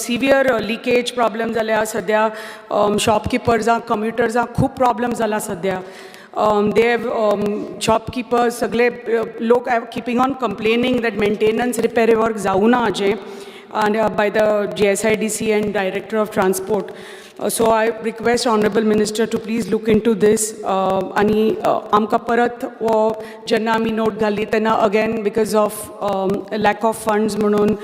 Severe leakage problem जाल्या सध्या. शॉपकीपर्सांक, कम्युटर्सांक खूब problem जाला सध्या. They have shopkeepers, सगळे लोक are keeping on complaining that maintenance repair work जावना अजें, and by the GSIDC and Director of Transport. So I request Honorable Minister to please look into this. आणि आमकां परत वो जेन्ना आमी नोट घाल्ली तेन्ना again because of lack of funds म्हणून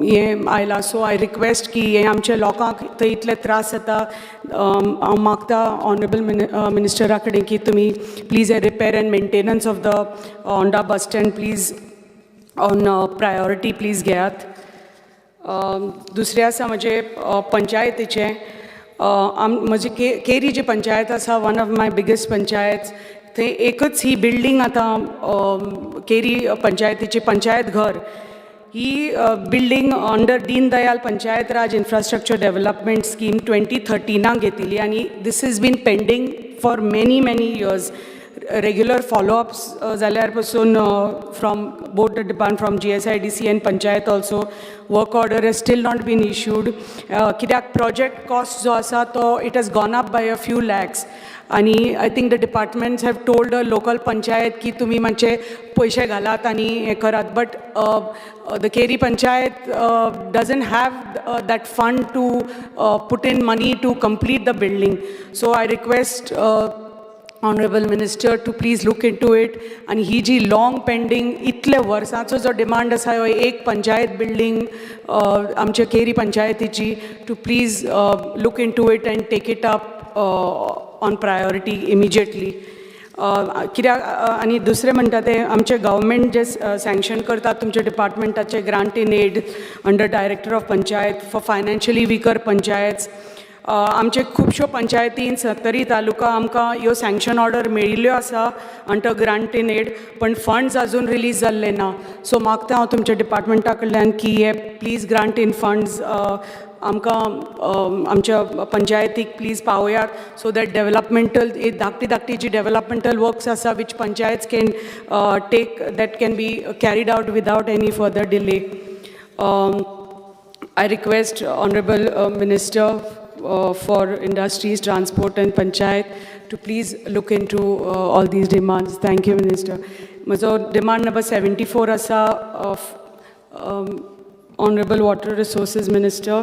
हें आयलां. सो I request की हे आमच्या लोकांक थंय इतले त्रास जाता. हांव मागता ऑनरेबल मिनिस्टरा कडेन की तुमी प्लीज हे repair and maintenance of the Honda bus stand please on priority please घेयात. दुसरें आसा म्हजे पंचायतीचें. म्हजी केरी जी पंचायत आसा, one of my biggest panchayat, थंय एकच ही बिल्डींग आतां केरी पंचायतीची पंचायत घर. ही building under Deen Dayal panchayat Raj infrastructure development scheme 2013 घेतिल्ली, आनी this is been pending for many years. Regular follow ups जाल्यार पासून from both the department, from GSIDC and panchayat also, work order has still not been issued. कित्याक project cost जो आसा तो it has gone up by a few lakhs. आणि I think the departments have told the local panchayat की तुमी मातशे पयशे घालात आनी हें करात. But the Keri panchayat doesn't have that fund to put in money to complete the building. So I request Honorable Minister to please look into it. आणि ही जी long pending इतले वर्सांचो जो डिमांड आसा हो एक पंचायत बिल्डींग आमच्या केरी पंचायतीची, to please look into it and take it up on priority immediately. कित्याक आनी दुसरें म्हणटा तें आमचें गव्हर्मेंट जे सँक्शन करतात तुमच्या डिपार्टमेंटाचे grant in aid under director of panchayat for financially weaker panchayats. आमचे खुबश्यो पंचायतीन 70 तालुका आमकां ह्यो सँक्शन ऑर्डर मेळिल्ल्यो आसा अंडर ग्रांट इन एड, पण फंड्स अजून रिलीज जाल्ले ना. सो मागता हांव तुमच्या डिपार्टमेंटा कडल्यान की हे प्लीज ग्रांट इन फंड्स आमकां आमच्या पंचायतीक प्लीज पावयात, सो दॅट डेव्हलपमेंटल धाकटी जी डेव्हलपमेंटल वर्क्स आसा which panchayat can take, that can be carried out without any further delay. I request honourable minister for industries, transport and panchayat to please look into all these demands. Thank you, Minister. Majo demand number 74 asa of Honorable Water Resources Minister.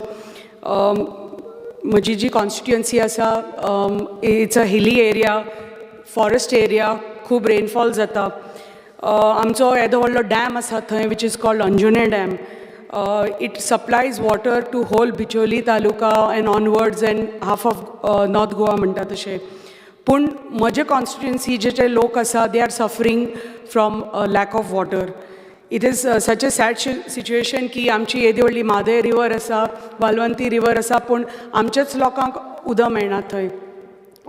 Maji ji constituency asa, it's a hilly area, forest area, khub rainfall jata. Amcho yedo व्हडलो dam asa thai which is called Anjune Dam. It supplies water to whole Bicholi taluka and onwards and half of North Goa म्हणटा तशें. पूण म्हजे constituency जे लोक आसा they are suffering from lack of water. It is such a sad situation की आमची येदी व्हडली म्हादय रिवर आसा, वालवंती रिवर आसा, पूण आमच्याच लोकांक उदक मेळना थंय.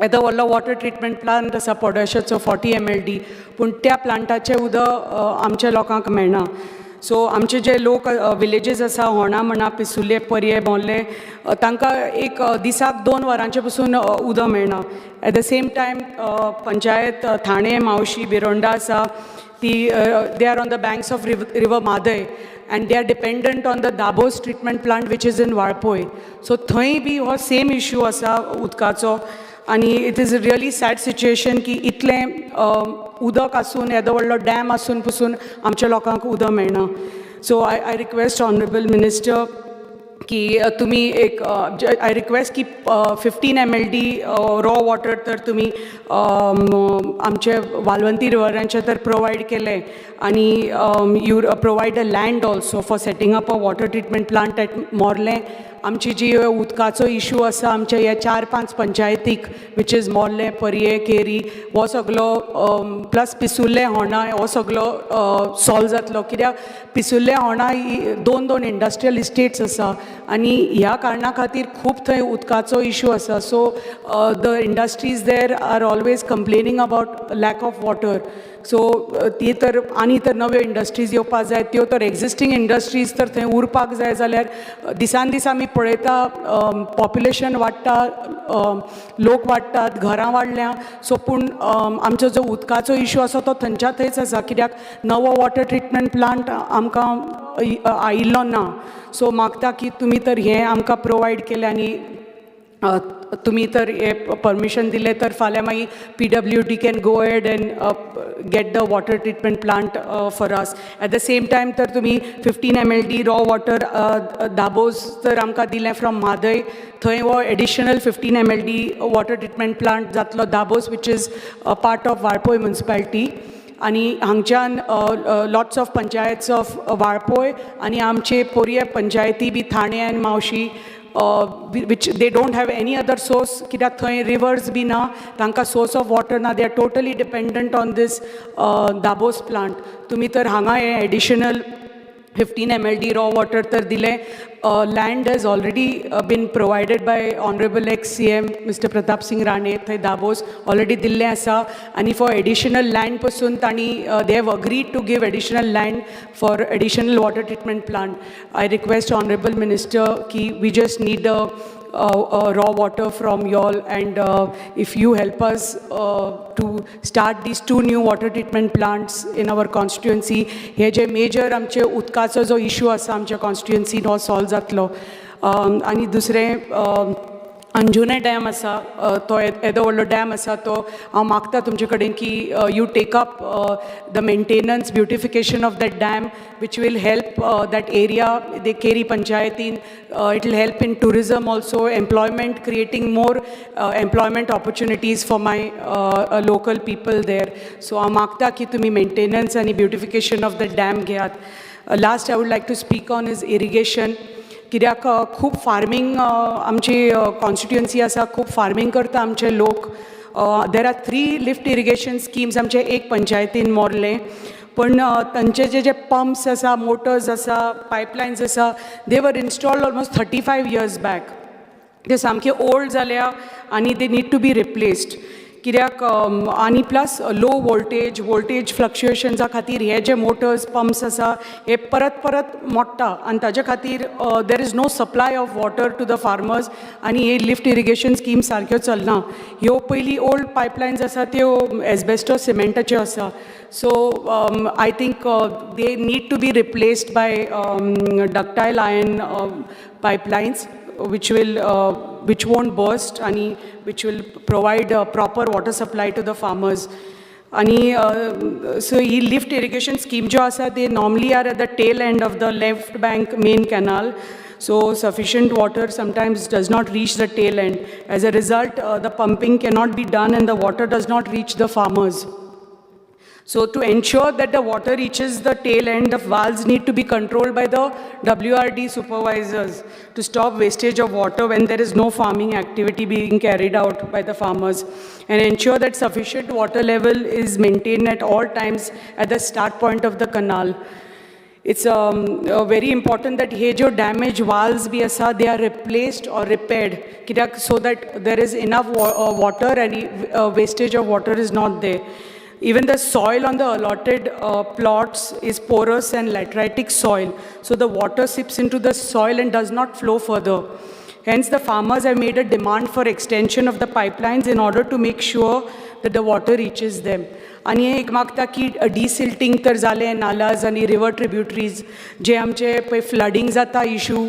येदो व्हडलो वॉटर ट्रिटमेंट प्लांट आसा पोडोशाचो 40 MLD, पूण त्या प्लांटाचें उदक आमच्या लोकांक मेळना. सो आमचे जे लोक विलेजीस आसा, होणा म्हणा, पिसुले, पर्ये, बोंडले, तांकां एक दिसाक 2 वरांचे पसून उदक मेळना. At the same time panchayat Thane, Mauxi, Birondem आसा ती they are on the banks of river Mhadei and they are dependent on the Dabos treatment plant which is in Walpoi. So थंय बी हो सेम इश्यू आसा उदकाचो. आणि it is a really sad situation की इतलें उदक आसून, येदो व्हडलो डॅम आसून पसून आमच्या लोकांक उदक मेळना. सो आय रिक्वेस्ट ऑनरेबल मिनिस्टर की तुम्ही एक आय रिक्वेस्ट की 15 mld रॉ वॉटर तर तुम्ही आमचे वालवंती रिवरांचे तर प्रोवायड केले आणि you provide a land also for setting up a water treatment plant at Morlem. आमची जी उदकाचो इशू आसा आमच्या ह्या 4-5 पंचायतीक विच इज मोर्लें, परये, केरी हो सगळो प्लस पिसुल्ले होणा हो सगळो सॉल्व जातलो. कित्याक पिसुल्ले होणा ही 2 इंडस्ट्रियल इस्टेट्स आसा आनी ह्या कारणा खातीर खूब थंय उदकाचो इशू आसा. So the industries there are always complaining about lack of water. So ती तर आनी तर नव्यो इंडस्ट्रीज येवपाक जाय, त्यो तर एक्झिस्टींग इंडस्ट्रीज तर थंय उरपाक जाय जाल्यार दिसान दीस आमी पळयता पॉप्युलेशन वाडटा, लोक वाडटात, घरां वाडल्या. सो पूण आमचो जो उदकाचो इशू आसा तो थंयच्या थंयच आसा कित्याक नवो वॉटर ट्रिटमेंट प्लांट आमकां आयिल्लो ना. सो मागता की तुमी तर हें आमकां प्रोवायड केलें आनी तुमी तर हे परमिशन दिले तर फाल्यां मागीर PWD can go ahead and get the water treatment plant for us. Eight the same time तर तुमी 15 mld रॉ वॉटर दाबोज तर आमकां दिलें फ्रॉम म्हादय. थंय हो additional 15 mld water treatment plant जातलो Dabos which is part of Valpoi municipality. आनी हांगच्यान lots of panchayats of Valpoi आनी आमचे पोरये पंचायती बी थाणे आनी मावशी which they don't have any other source कित्याक थंय rivers बी ना, तांकां source of water ना. They are totally dependent on this Dabos plant. तुमी तर हांगा हे additional 15 mld raw water तर दिले. Land has already been provided by Honorable ex-CM Mr. Pratap Singh Rane. थंय दाबोस already दिल्लें आसा आनी for additional land पासून तांणी they have agreed to give additional land for additional water treatment plant. I request Honorable Minister ki we just need a raw water from y'all and if you help us to start these 2 new water treatment plants in our constituency, हे जे major आमचे उदकाचो जो issue आसा आमच्या कॉन्स्टिट्युएन्सीन हो solve जातलो. आनी दुसरें अंजुने डॅम आसा तो येदो व्हडलो डॅम आसा तो हांव मागता तुमचे कडेन की you take up the maintenance beautification of that dam which will help that area, the Keri Panchayatin, it will help in tourism also, employment, creating more employment opportunities for my local people there. So amakta ki tumi maintenance and beautification of the dam घेयात. Last I would like to speak on is irrigation. कित्याक खूब farming आमची constituency आसा, खूब farming करता आमचे लोक. There are 3 lift irrigation schemes आमचे एक पंचायतीन मोरले. पण तांचे जे पंप्स आसा, मोटर्स आसा, पायपलायन्स आसा, they were installed almost 35 years back. ते सामके ओल्ड जाल्या आनी they need to be replaced. कित्याक आनी प्लस लो वोल्टेज फ्लक्च्युएशन्सा खातीर हे जे मोटर्स पंप्स आसा हे परत परत मोडटा आनी ताजे खातीर there is no supply of water to the farmers आनी हे लिफ्ट इरिगेशन स्कीम सारक्यो चलना. ह्यो पयलीं ओल्ड पायपलायन्स आसा त्यो एस्बेस्टॉस सिमेंटाच्यो आसा. So I think they need to be replaced by ductile iron pipelines which won't burst and which will provide proper water supply to the farmers. So he lift irrigation scheme jo asa, they normally are at the tail end of the left bank main canal. So sufficient water sometimes does not reach the tail end. As a result, the pumping cannot be done and the water does not reach the farmers. So to ensure that the water reaches the tail end, the valves need to be controlled by the WRD supervisors to stop wastage of water when there is no farming activity being carried out by the farmers, and ensure that sufficient water level is maintained at all times at the start point of the canal. It's very important that हे जो damaged valves भी asa, they are replaced or repaired, so that there is enough water and wastage of water is not there. Even the soil on the allotted plots is porous and lateritic soil, so the water seeps into the soil and does not flow further. Hence, the farmers have made a demand for extension of the pipelines in order to make sure that the water reaches them. आणि एक मागता की desilting तर जालें नालाज आनी river tributaries जे आमचे पळय flooding जाता इशू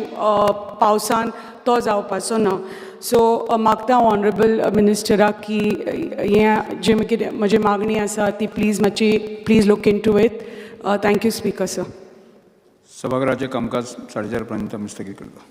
पावसान तो जावपाचो ना. सो मागता ऑनरेबल मिनिस्टराक की हें जे म्हजी मागणी आसा ती please look into it. Thank you speaker sir. सभागृहाचे कामकाज 4:30 पर्यंत स्थगित करतो.